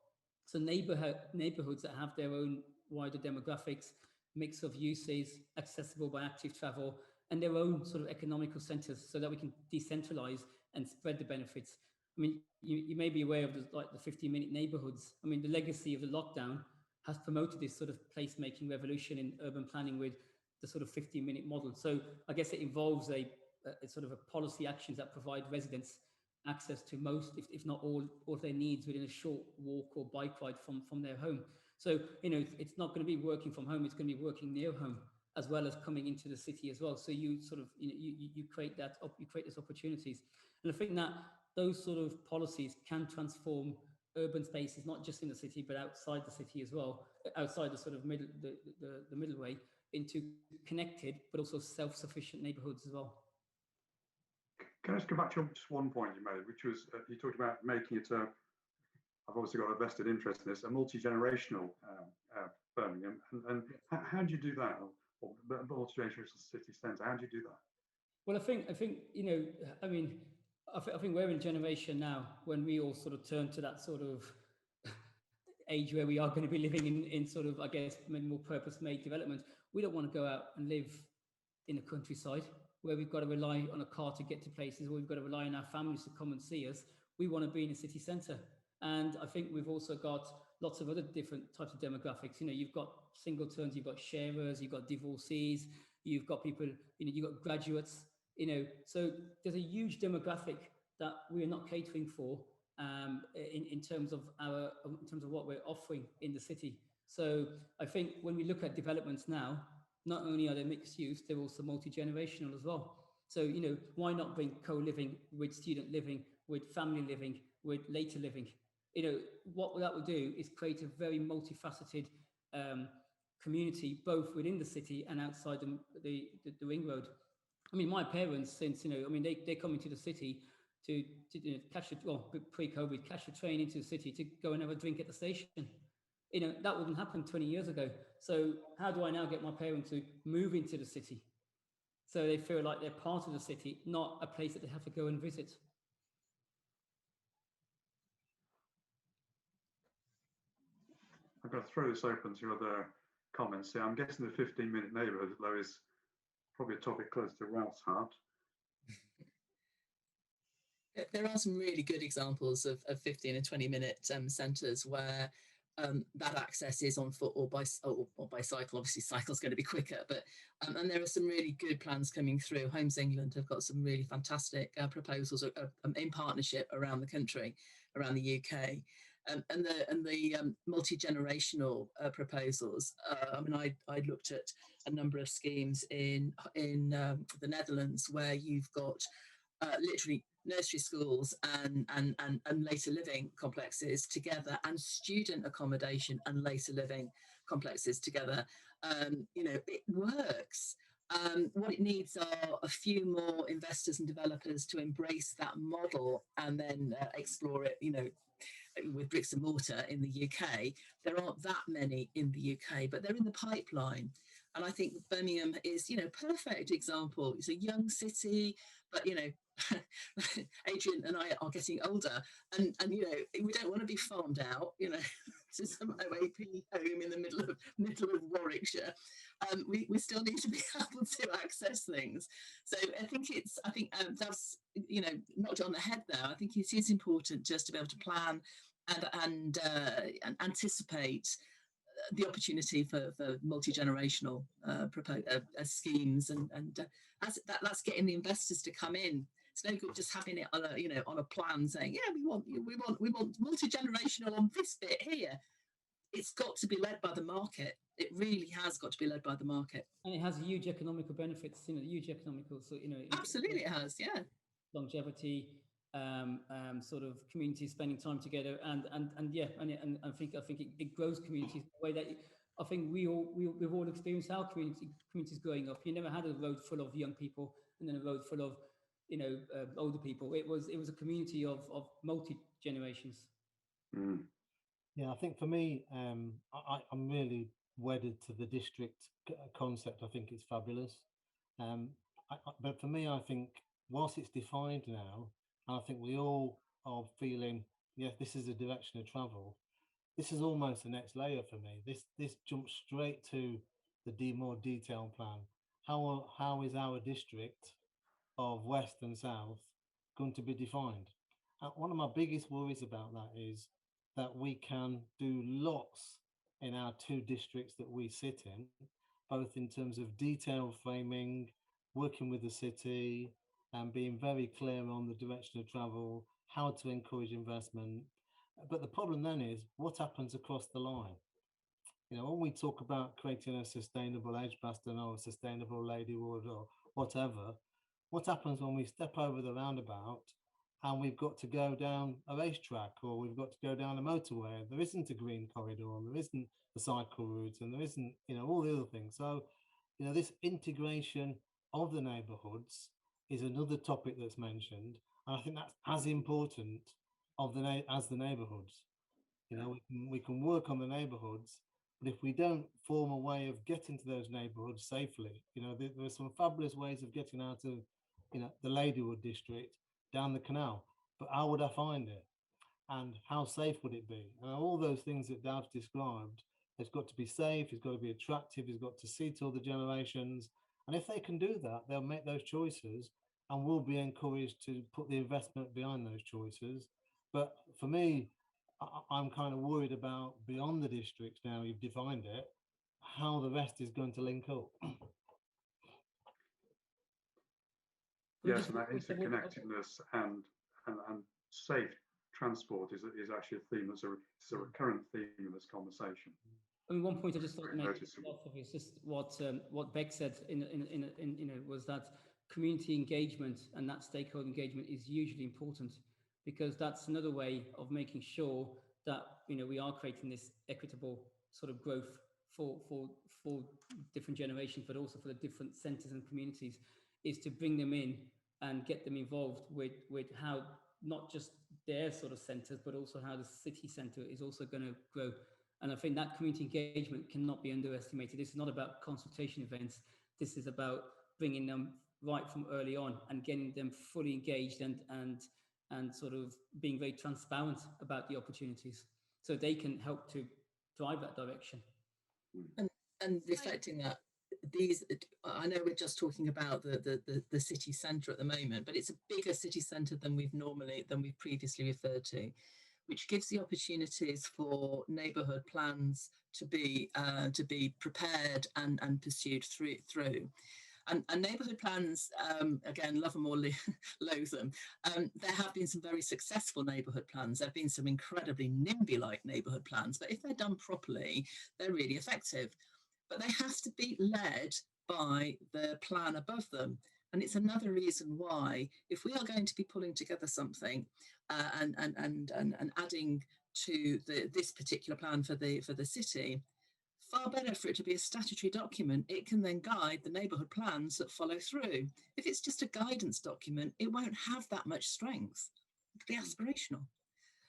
So neighborhoods that have their own wider demographics, mix of uses, accessible by active travel, and their own sort of economical centers, so that we can decentralize and spread the benefits. I mean, you may be aware of the 15-minute neighborhoods. I mean, the legacy of the lockdown has promoted this sort of place-making revolution in urban planning with the sort of 15-minute model. So I guess it involves a sort of a policy actions that provide residents access to most, if not all of their needs within a short walk or bike ride from their home. So, it's not going to be working from home, it's going to be working near home, as well as coming into the city as well. So you sort of, you create those opportunities. And I think that those sort of policies can transform urban spaces, not just in the city, but outside the city as well, outside the sort of middle, the middle way, into connected, but also self-sufficient neighborhoods as well. Can I just go back to just one point you made, which was you talked about making it a, I've obviously got a vested interest in this, a multi-generational Birmingham. And how do you do that? Or multi-generational city centre, how do you do that? Well, I think you know, I mean, I think we're in a generation now when we all sort of turn to that sort of age where we are going to be living in sort of, I guess, more purpose-made development. We don't want to go out and live in the countryside where we've got to rely on a car to get to places, where we've got to rely on our families to come and see us. We want to be in a city centre. And I think we've also got lots of other different types of demographics. You know, you've got singletons, you've got sharers, you've got divorcees, you've got people, you know, you've got graduates, you know, so there's a huge demographic that we're not catering for in terms of what we're offering in the city. So I think when we look at developments now, not only are they mixed use, they're also multi-generational as well. So, you know, why not bring co-living with student living, with family living, with later living? You know, what that will do is create a very multifaceted community, both within the city and outside the ring road. I mean, my parents, since, you know, I mean, they come into the city to you know, pre-COVID, catch a train into the city to go and have a drink at the station. You know, that wouldn't happen 20 years ago. So how do I now get my parents to move into the city so they feel like they're part of the city, not a place that they have to go and visit? I'm going to throw this open to other comments here. I'm guessing the 15-minute neighbourhood, though, is probably a topic close to Ralph's heart. There are some really good examples of 15 and 20-minute centres where that access is on foot or by cycle. Obviously, cycle's going to be quicker, but and there are some really good plans coming through. Homes England have got some really fantastic proposals in partnership around the country, around the UK. And the multi-generational proposals. I mean, I looked at a number of schemes in the Netherlands where you've got literally nursery schools and later living complexes together, and student accommodation and later living complexes together. You know, it works. What it needs are a few more investors and developers to embrace that model and then explore it, you know, with bricks and mortar in the UK. There aren't that many in the UK, but they're in the pipeline. And I think Birmingham is, you know, perfect example. It's a young city, but, you know, Adrian and I are getting older, and you know, we don't want to be farmed out, you know, to some OAP home in the middle of Warwickshire. We still need to be able to access things. So I think that's, you know, knocked on the head there. I think it is important just to be able to plan and anticipate the opportunity for multi-generational schemes, and that's getting the investors to come in. It's no good just having it on a, you know, on a plan saying, yeah, we want multi-generational on this bit here. It's got to be led by the market. It really has got to be led by the market. And it has huge economical benefits, you know, huge economical, so, you know. Absolutely it has, yeah. Longevity, sort of communities spending time together, and I think it grows communities the way that I think we've all experienced our communities growing up. You never had a road full of young people and then a road full of, you know, older people. It was a community of multi generations. Mm. Yeah, I think for me, I'm really wedded to the district concept. I think it's fabulous. But for me, I think whilst it's defined now, and I think we all are feeling, yes, this is the direction of travel. This is almost the next layer for me. This jumps straight to the more detailed plan. How is our district of West and South going to be defined? One of my biggest worries about that is that we can do lots in our two districts that we sit in, both in terms of detailed framing, working with the city, and being very clear on the direction of travel, how to encourage investment. But the problem then is what happens across the line? You know, when we talk about creating a sustainable Edgbaston or a sustainable Ladywood or whatever, what happens when we step over the roundabout and we've got to go down a racetrack, or we've got to go down a motorway, and there isn't a green corridor, and there isn't a cycle route, and there isn't, you know, all the other things. So, you know, this integration of the neighbourhoods is another topic that's mentioned, and I think that's as important as the neighbourhoods. You know, we can work on the neighbourhoods, but if we don't form a way of getting to those neighbourhoods safely, you know, there are some fabulous ways of getting out of, you know, the Ladywood district down the canal, but how would I find it? And how safe would it be? And all those things that Dav's described, it's got to be safe, it's got to be attractive, it's got to seat all the generations. And if they can do that, they'll make those choices and we'll be encouraged to put the investment behind those choices. But for me, I'm kind of worried about beyond the districts now, you've defined it, how the rest is going to link up. Yes, and that interconnectedness and safe transport is actually a theme that's a recurrent theme in this conversation. I mean, one point I just thought to make is just what Bek said was that community engagement and that stakeholder engagement is hugely important, because that's another way of making sure that, you know, we are creating this equitable sort of growth for different generations, but also for the different centres and communities, is to bring them in and get them involved with how not just their sort of centres, but also how the city centre is also going to grow. And I think that community engagement cannot be underestimated. This is not about consultation events. This is about bringing them right from early on and getting them fully engaged and sort of being very transparent about the opportunities, so they can help to drive that direction. And reflecting that, I know we're just talking about the city centre at the moment, but it's a bigger city centre than we've previously referred to, which gives the opportunities for neighbourhood plans to be prepared and pursued through. And neighbourhood plans, again, love them or loathe them, there have been some very successful neighbourhood plans. There have been some incredibly NIMBY-like neighbourhood plans, but if they're done properly, they're really effective. But they have to be led by the plan above them. And it's another reason why, if we are going to be pulling together something and adding to this particular plan for the city, far better for it to be a statutory document. It can then guide the neighbourhood plans that follow through. If it's just a guidance document, it won't have that much strength. It could be aspirational.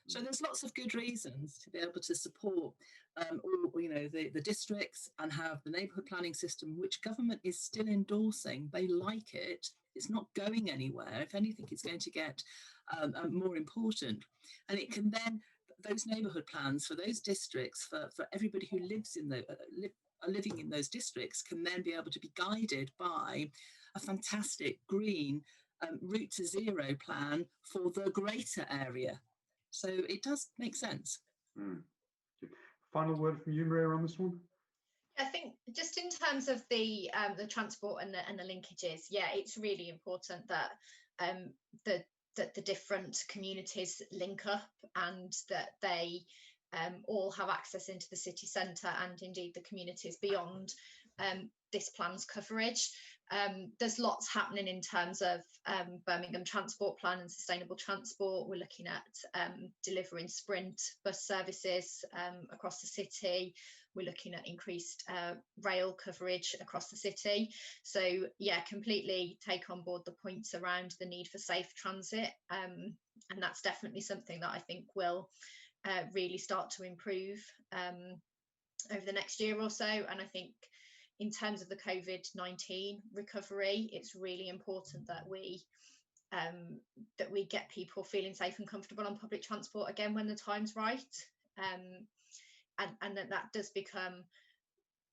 So there's lots of good reasons to be able to support all, you know, the districts and have the neighbourhood planning system, which government is still endorsing. They like it. It's not going anywhere. If anything, it's going to get more important. And it can then, those neighbourhood plans for those districts, for everybody who lives in living in those districts, can then be able to be guided by a fantastic green route to zero plan for the greater area. So it does make sense. Final word from you, Maria, on this one? I think just in terms of the transport and the linkages, yeah, it's really important that the different communities link up and that they all have access into the city centre and indeed the communities beyond this plan's coverage. There's lots happening in terms of Birmingham Transport Plan and sustainable transport. We're looking at delivering sprint bus services across the city. We're looking at increased rail coverage across the city. So yeah, completely take on board the points around the need for safe transit. And that's definitely something that I think will really start to improve over the next year or so. And I think in terms of the COVID-19 recovery, it's really important that we get people feeling safe and comfortable on public transport again when the time's right, and that does become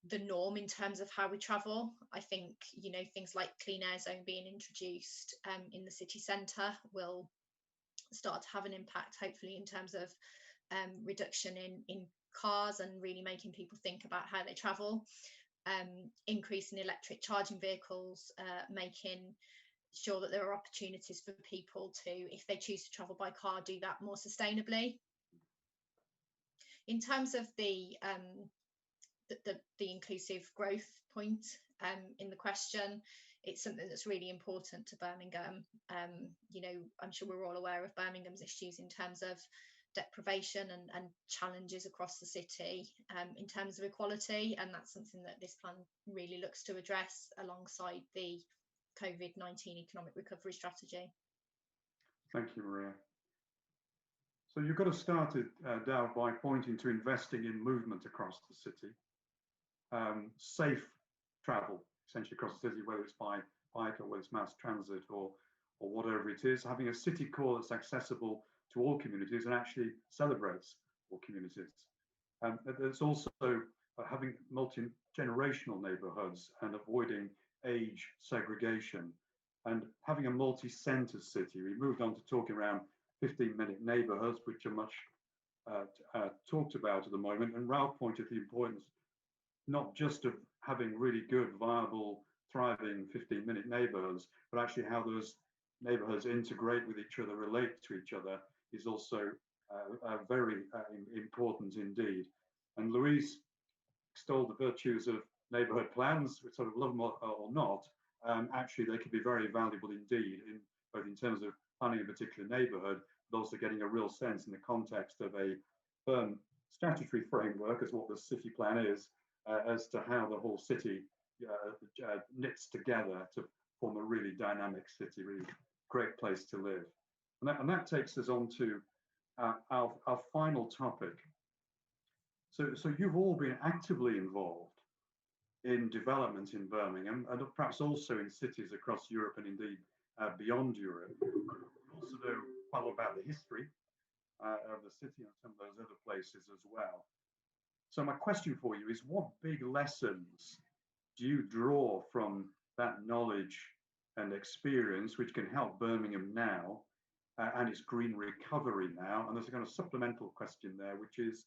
the norm in terms of how we travel. I think, you know, things like clean air zone being introduced in the city centre will start to have an impact, hopefully, in terms of reduction in cars and really making people think about how they travel. Increase in electric charging vehicles, making sure that there are opportunities for people to, if they choose to travel by car, do that more sustainably. In terms of the inclusive growth point in the question, it's something that's really important to Birmingham. You know, I'm sure we're all aware of Birmingham's issues in terms of deprivation and challenges across the city in terms of equality, and that's something that this plan really looks to address alongside the post-COVID-19 economic recovery strategy. Thank you, Maria. So you've got to start it, Dav, by pointing to investing in movement across the city. Safe travel, essentially across the city, whether it's by bike or whether it's mass transit or whatever it is, having a city core that's accessible to all communities and actually celebrates all communities. There's also having multi-generational neighbourhoods and avoiding age segregation and having a multi-centre city. We moved on to talking around 15-minute neighbourhoods, which are much talked about at the moment. And Ralph pointed to the importance not just of having really good, viable, thriving 15-minute neighbourhoods, but actually how those neighbourhoods integrate with each other, relate to each other, is also very important indeed. And Louise extolled the virtues of neighbourhood plans, which sort of love them or not. Actually, they can be very valuable indeed, both in terms of planning a particular neighbourhood, but also getting a real sense in the context of a firm statutory framework, as what the city plan is, as to how the whole city knits together to form a really dynamic city, really great place to live. And that takes us on to our final topic. So you've all been actively involved in development in Birmingham and perhaps also in cities across Europe and indeed beyond Europe. You also know well about the history of the city and some of those other places as well. So my question for you is, what big lessons do you draw from that knowledge and experience which can help Birmingham now and its green recovery now? And there's a kind of supplemental question there, which is,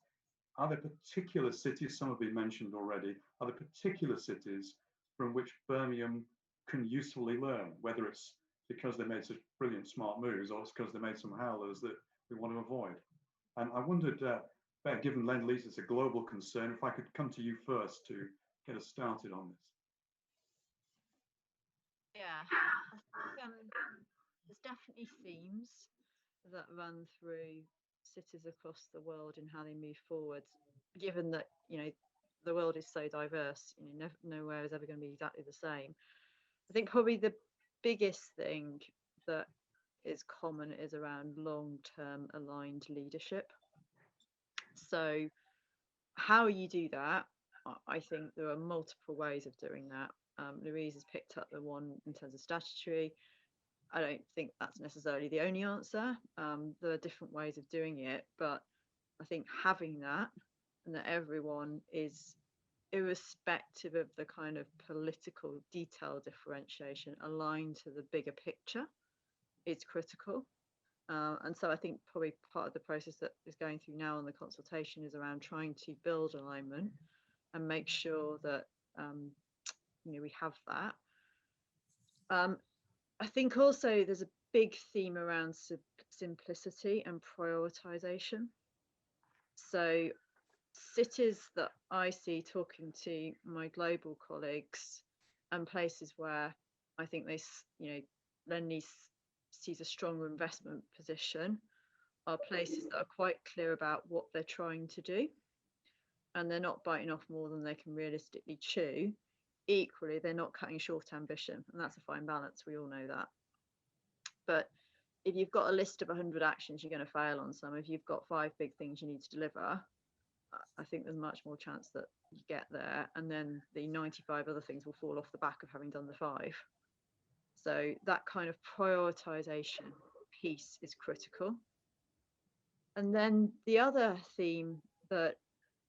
are there particular cities, some have been mentioned already, are there particular cities from which Birmingham can usefully learn, whether it's because they made such brilliant smart moves or it's because they made some howlers that we want to avoid? And I wondered, Bek, given Lendlease is a global concern, if I could come to you first to get us started on this. Yeah, I think, there's definitely themes that run through cities across the world and how they move forward, given that, you know, the world is so diverse, you know, nowhere is ever going to be exactly the same. I think probably the biggest thing that is common is around long-term aligned leadership. So how you do that, I think there are multiple ways of doing that. Louise has picked up the one in terms of statutory. I don't think that's necessarily the only answer. There are different ways of doing it, but I think having that and that everyone is, irrespective of the kind of political detail differentiation, aligned to the bigger picture is critical. And so I think probably part of the process that is going through now on the consultation is around trying to build alignment and make sure that you know, we have that. I think also there's a big theme around simplicity and prioritization. So cities that I see, talking to my global colleagues, and places where I think they, you know, Lendlease sees a stronger investment position, are places that are quite clear about what they're trying to do, and they're not biting off more than they can realistically chew. Equally, they're not cutting short ambition, and that's a fine balance. We all know that. But if you've got a list of 100 actions, you're going to fail on some. If you've got 5 big things you need to deliver, I think there's much more chance that you get there, and then the 95 other things will fall off the back of having done the 5. So that kind of prioritization piece is critical. And then the other theme that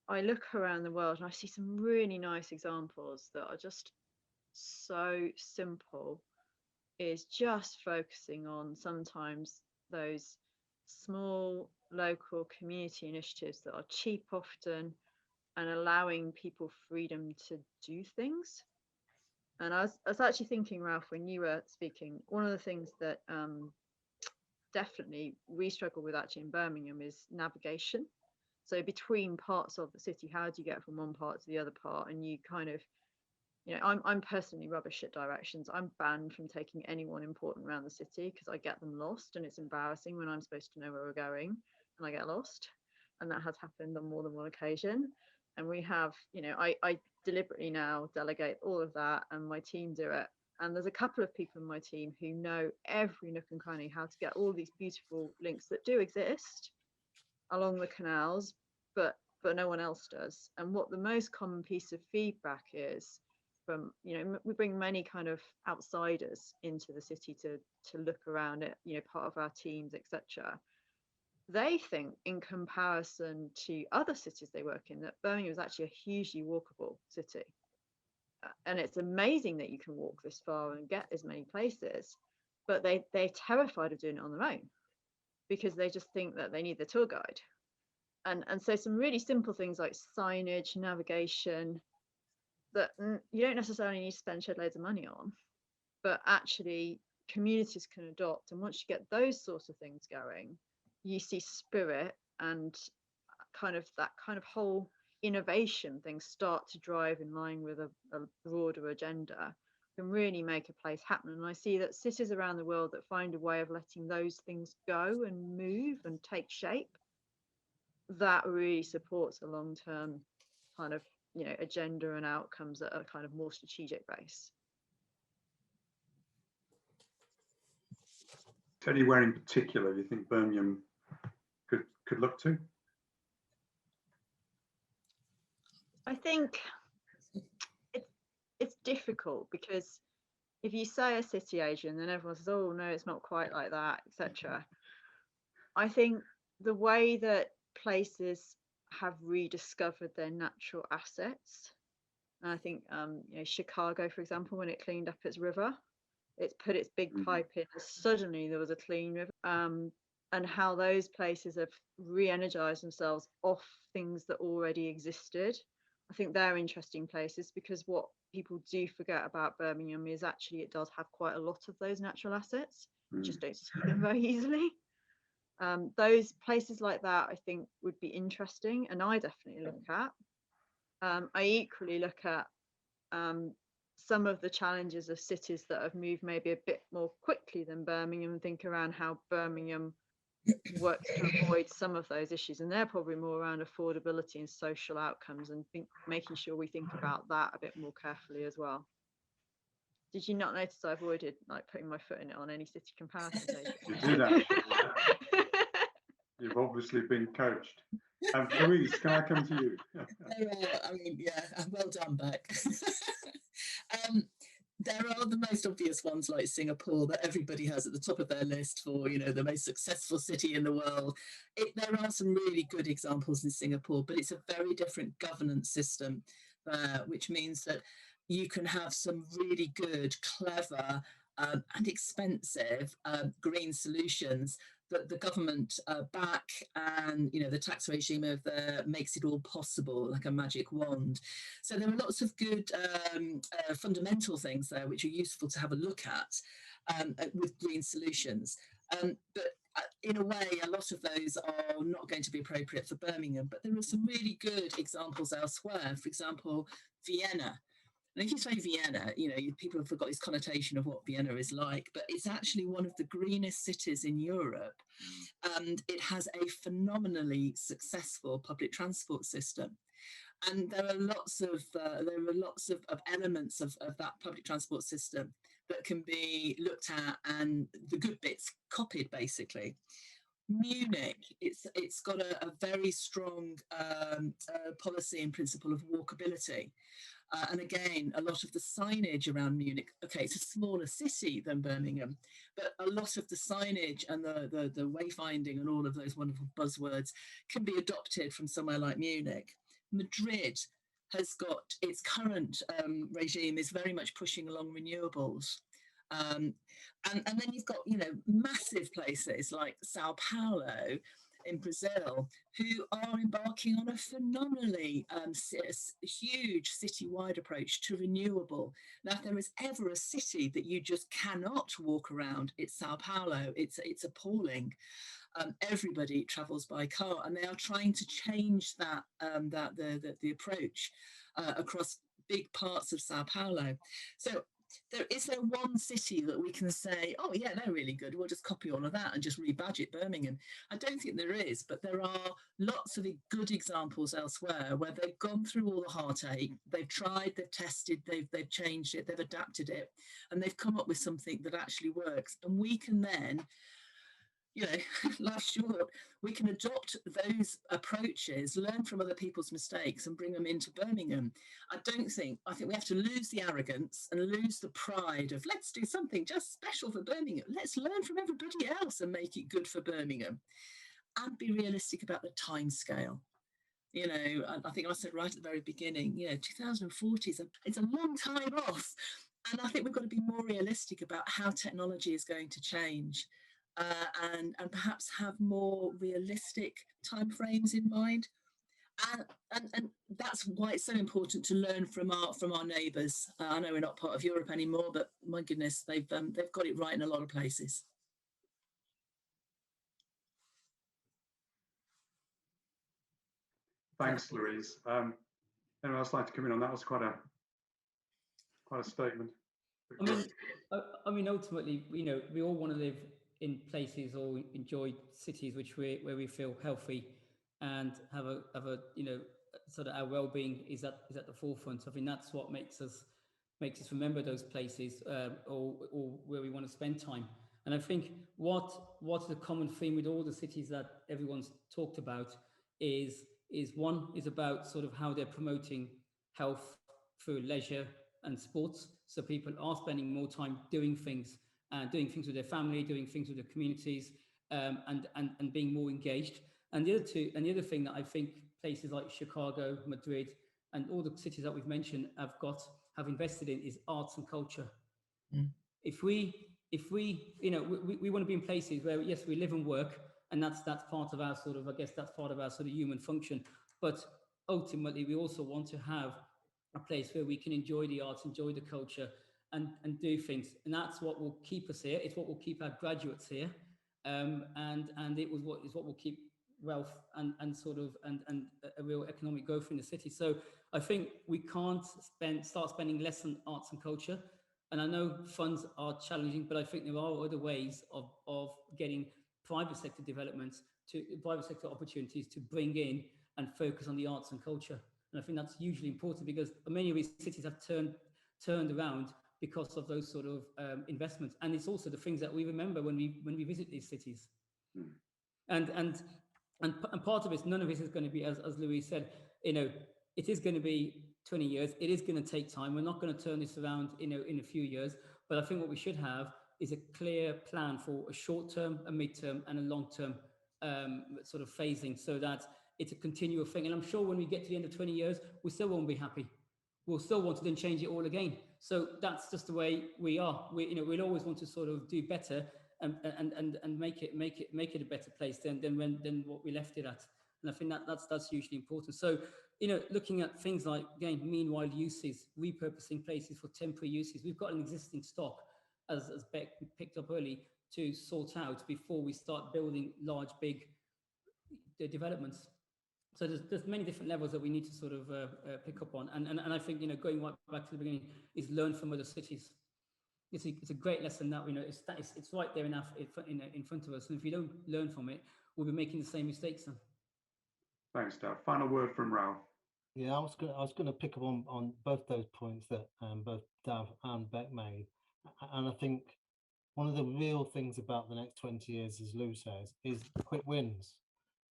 I look around the world and I see some really nice examples that are just so simple, is just focusing on sometimes those small local community initiatives that are cheap often and allowing people freedom to do things. And I was actually thinking, Ralph, when you were speaking, one of the things that definitely we struggle with actually in Birmingham is navigation. So between parts of the city, how do you get from one part to the other part? And you kind of, you know, I'm personally rubbish at directions. I'm banned from taking anyone important around the city because I get them lost, and it's embarrassing when I'm supposed to know where we're going and I get lost. And that has happened on more than one occasion. And we have, you know, I deliberately now delegate all of that and my team do it And there's a couple of people in my team who know every nook and cranny how to get all these beautiful links that do exist along the canals, but no one else does. And what the most common piece of feedback is from, we bring many kind of outsiders into the city to look around it, part of our teams, etc. They think, in comparison to other cities they work in, that Birmingham is actually a hugely walkable city. And it's amazing that you can walk this far and get as many places, but they're terrified of doing it on their own because they just think that they need the tour guide. And so some really simple things like signage, navigation, that you don't necessarily need to spend shed loads of money on, but actually communities can adopt. And once you get those sorts of things going, you see spirit and that kind of whole innovation things start to drive in line with a broader agenda, can really make a place happen. And I see that cities around the world that find a way of letting those things go and move and take shape, that really supports a long-term kind of agenda and outcomes that are kind of more strategic base. Teddy, where in particular you think Birmingham could look to? I think it's difficult, because if you say a city, Adrian, then everyone says, oh no, it's not quite like that, etc. I think the way that places have rediscovered their natural assets, and I think Chicago, for example, when it cleaned up its river, it's put its big pipe in, and suddenly there was a clean river, and how those places have re-energized themselves off things that already existed. I think they're interesting places, because what people do forget about Birmingham is actually it does have quite a lot of those natural assets. You just don't see them very easily. Those places like that, I think, would be interesting, and I definitely look at. I equally look at some of the challenges of cities that have moved maybe a bit more quickly than Birmingham, and think around how Birmingham works to avoid some of those issues, and they're probably more around affordability and social outcomes, and making sure we think about that a bit more carefully as well. Did you not notice I avoided putting my foot in it on any city comparison? You did actually. You've obviously been coached. Louise, can I come to you? Well done, Bek. There are the most obvious ones like Singapore that everybody has at the top of their list for, the most successful city in the world. There are some really good examples in Singapore, but it's a very different governance system, which means that you can have some really good, clever and expensive green solutions that the government back, and the tax regime of makes it all possible, like a magic wand. So there are lots of good fundamental things there which are useful to have a look at with green solutions. But in a way, a lot of those are not going to be appropriate for Birmingham, but there are some really good examples elsewhere. For example, Vienna. And if you say Vienna, people have got this connotation of what Vienna is like, but it's actually one of the greenest cities in Europe, and it has a phenomenally successful public transport system. And there are lots of elements of that public transport system that can be looked at, and the good bits copied, basically. Munich, it's got a very strong policy and principle of walkability. And again, a lot of the signage around Munich, okay, it's a smaller city than Birmingham, but a lot of the signage and the wayfinding and all of those wonderful buzzwords can be adopted from somewhere like Munich. Madrid has got its current regime is very much pushing along renewables. And then you've got, massive places like Sao Paulo in Brazil, who are embarking on a phenomenally huge citywide approach to renewable. Now, if there is ever a city that you just cannot walk around, it's Sao Paulo. It's appalling. Everybody travels by car, and they are trying to change the approach across big parts of Sao Paulo. So is there one city that we can say, oh yeah, they're really good, we'll just copy all of that and just rebadge it Birmingham? I don't think there is, but there are lots of good examples elsewhere where they've gone through all the heartache, they've tried, they've tested, they've changed it, they've adapted it, and they've come up with something that actually works. And we can then, life's short, we can adopt those approaches, learn from other people's mistakes and bring them into Birmingham. I think we have to lose the arrogance and lose the pride of let's do something just special for Birmingham. Let's learn from everybody else and make it good for Birmingham, and be realistic about the time scale. I think I said right at the very beginning, 2040 it's a long time off. And I think we've got to be more realistic about how technology is going to change. And perhaps have more realistic timeframes in mind, and that's why it's so important to learn from our neighbours. I know we're not part of Europe anymore, but my goodness, they've got it right in a lot of places. Thanks, Louise. Anyone else like to come in on that? Was quite a statement. I mean, ultimately, we all want to live in places or enjoy cities where we feel healthy and have a sort of our well-being is at the forefront. I think that's what makes us remember those places or where we want to spend time. And I think what's the common theme with all the cities that everyone's talked about is one is about sort of how they're promoting health through leisure and sports. So people are spending more time doing things with their family, doing things with their communities, and being more engaged. And the other thing that I think places like Chicago, Madrid, and all the cities that we've mentioned have invested in is arts and culture. Mm. If we want to be in places where, yes, we live and work, and that's part of our sort of human function. But ultimately, we also want to have a place where we can enjoy the arts, enjoy the culture, and do things. And that's what will keep us here. It's what will keep our graduates here. And it was what will keep wealth and a real economic growth in the city. So I think we can't start spending less on arts and culture. And I know funds are challenging, but I think there are other ways of getting private sector private sector opportunities to bring in and focus on the arts and culture. And I think that's hugely important because many of these cities have turned around because of those sort of investments. And it's also the things that we remember when we visit these cities. Mm. And part of it, none of it is going to be, as Louise said, it is going to be 20 years. It is going to take time. We're not going to turn this around, in a few years. But I think what we should have is a clear plan for a short-term, a mid-term, and a long-term sort of phasing, so that it's a continual thing. And I'm sure when we get to the end of 20 years, we still won't be happy. We'll still want to then change it all again. So that's just the way we are. We'll always want to sort of do better and make it a better place than what we left it at. And I think that's hugely important. So, looking at things like, again, meanwhile uses, repurposing places for temporary uses. We've got an existing stock, as Bek picked up early, to sort out before we start building large, big developments. So there's many different levels that we need to sort of pick up on. And I think, going right back to the beginning is learn from other cities. It's a great lesson that it's right there in front of us. And if we don't learn from it, we'll be making the same mistakes then. Thanks, Dav. Final word from Ralph. Yeah, I was going to pick up on both those points that both Dav and Bek made. And I think one of the real things about the next 20 years, as Lou says, is quick wins.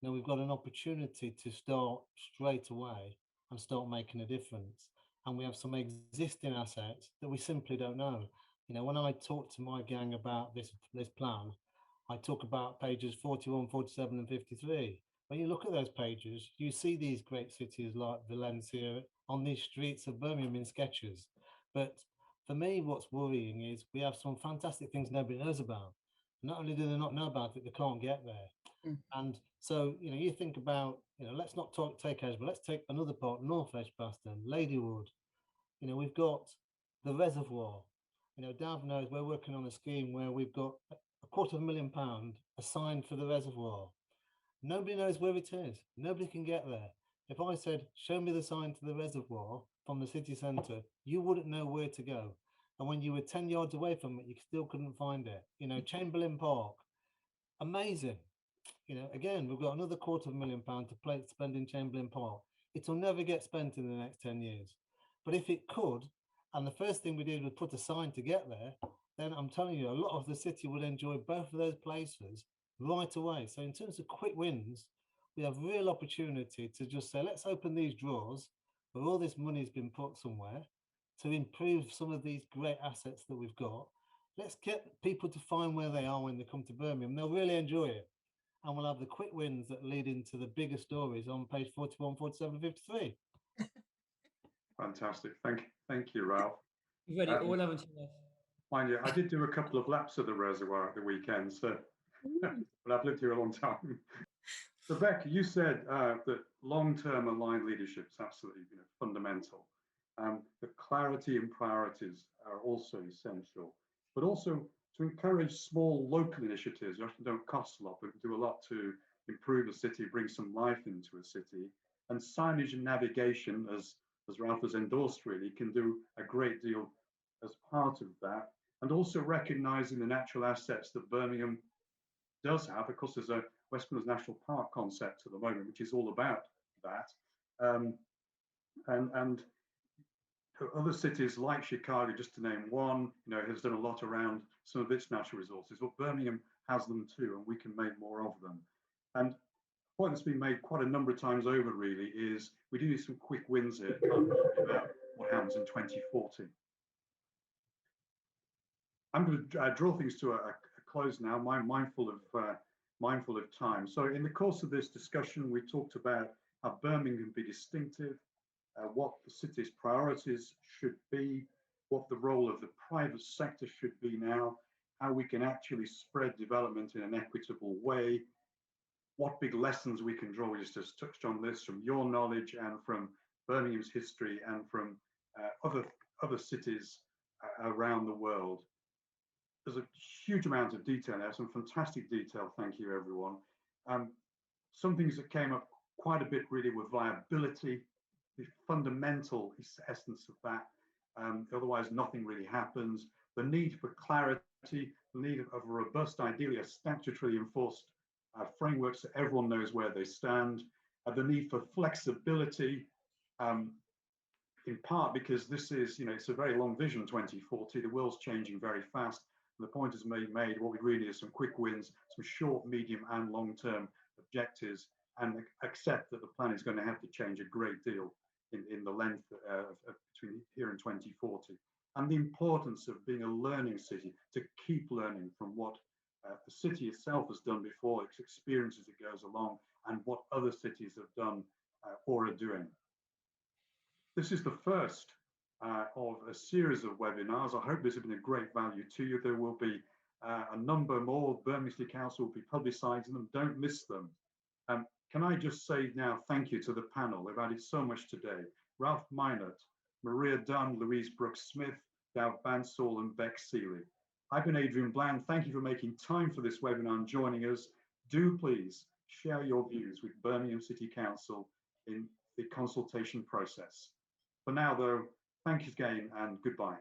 We've got an opportunity to start straight away and start making a difference. And we have some existing assets that we simply don't know. When I talk to my gang about this plan, I talk about pages 41, 47 and 53. When you look at those pages, you see these great cities like Valencia on these streets of Birmingham in sketches. But for me, what's worrying is we have some fantastic things nobody knows about. Not only do they not know about it, they can't get there. Mm. And so, you think about, let's not take Edge, but let's take another part, North Edgbaston, Ladywood. We've got the reservoir. Dav knows we're working on a scheme where we've got £250,000 assigned for the reservoir. Nobody knows where it is. Nobody can get there. If I said, show me the sign to the reservoir from the city centre, you wouldn't know where to go. And when you were 10 yards away from it, you still couldn't find it. You know, Chamberlain Park, amazing. You know, again, we've got another £250,000 to spend in Chamberlain Park. It'll never get spent in the next 10 years. But if it could, and the first thing we did was put a sign to get there, then I'm telling you, a lot of the city would enjoy both of those places right away. So in terms of quick wins, we have real opportunity to just say, let's open these drawers where all this money has been put somewhere to improve some of these great assets that we've got. Let's get people to find where they are when they come to Birmingham. They'll really enjoy it. And we'll have the quick wins that lead into the bigger stories on page 41, 47, 53. Fantastic. Thank you, Ralph. You've read it all, haven't you? Mind you, I did do a couple of laps of the reservoir at the weekend, so but I've lived here a long time. So Bek, you said that long-term aligned leadership is absolutely fundamental. The clarity and priorities are also essential, but also to encourage small local initiatives that often don't cost a lot, but do a lot to improve a city, bring some life into a city. And signage and navigation, as Ralph has endorsed, really can do a great deal as part of that. And also recognizing the natural assets that Birmingham does have. Of course, there's a West Midlands National Park concept at the moment, which is all about that. And other cities like Chicago, just to name one, has done a lot around some of its natural resources. But Birmingham has them too, and we can make more of them. And the point that's been made quite a number of times over, really, is we do need some quick wins here about what happens in 2040. I'm going to draw things to a close now. I'm mindful of time. So in the course of this discussion, we talked about how Birmingham can be distinctive, what the city's priorities should be, what the role of the private sector should be now, how we can actually spread development in an equitable way, what big lessons we can draw. We just touched on this from your knowledge and from Birmingham's history and from other cities around the world. There's a huge amount of detail there, some fantastic detail. Thank you, everyone. Some things that came up quite a bit really were viability, the fundamental essence of that. Otherwise, nothing really happens. The need for clarity, the need of a robust, ideally a statutorily enforced framework so everyone knows where they stand. The need for flexibility, in part because this is, it's a very long vision, 2040. The world's changing very fast. And the point is made, what we really need is some quick wins, some short, medium, and long-term objectives, and accept that the plan is going to have to change a great deal in the length between here and 2040. And the importance of being a learning city, to keep learning from what the city itself has done before, its experience as it goes along, and what other cities have done or are doing. This is the first of a series of webinars. I hope this has been a great value to you. There will be a number more. Birmingham City Council will be publicising them. Don't miss them. Can I just say now thank you to the panel. They've added so much today. Ralph Minottt, Maria Dunn, Louise Brooke-Smith, Dav Bansal, and Bek Seeley. I've been Adrian Bland. Thank you for making time for this webinar and joining us. Do please share your views with Birmingham City Council in the consultation process. For now, though, thank you again and goodbye.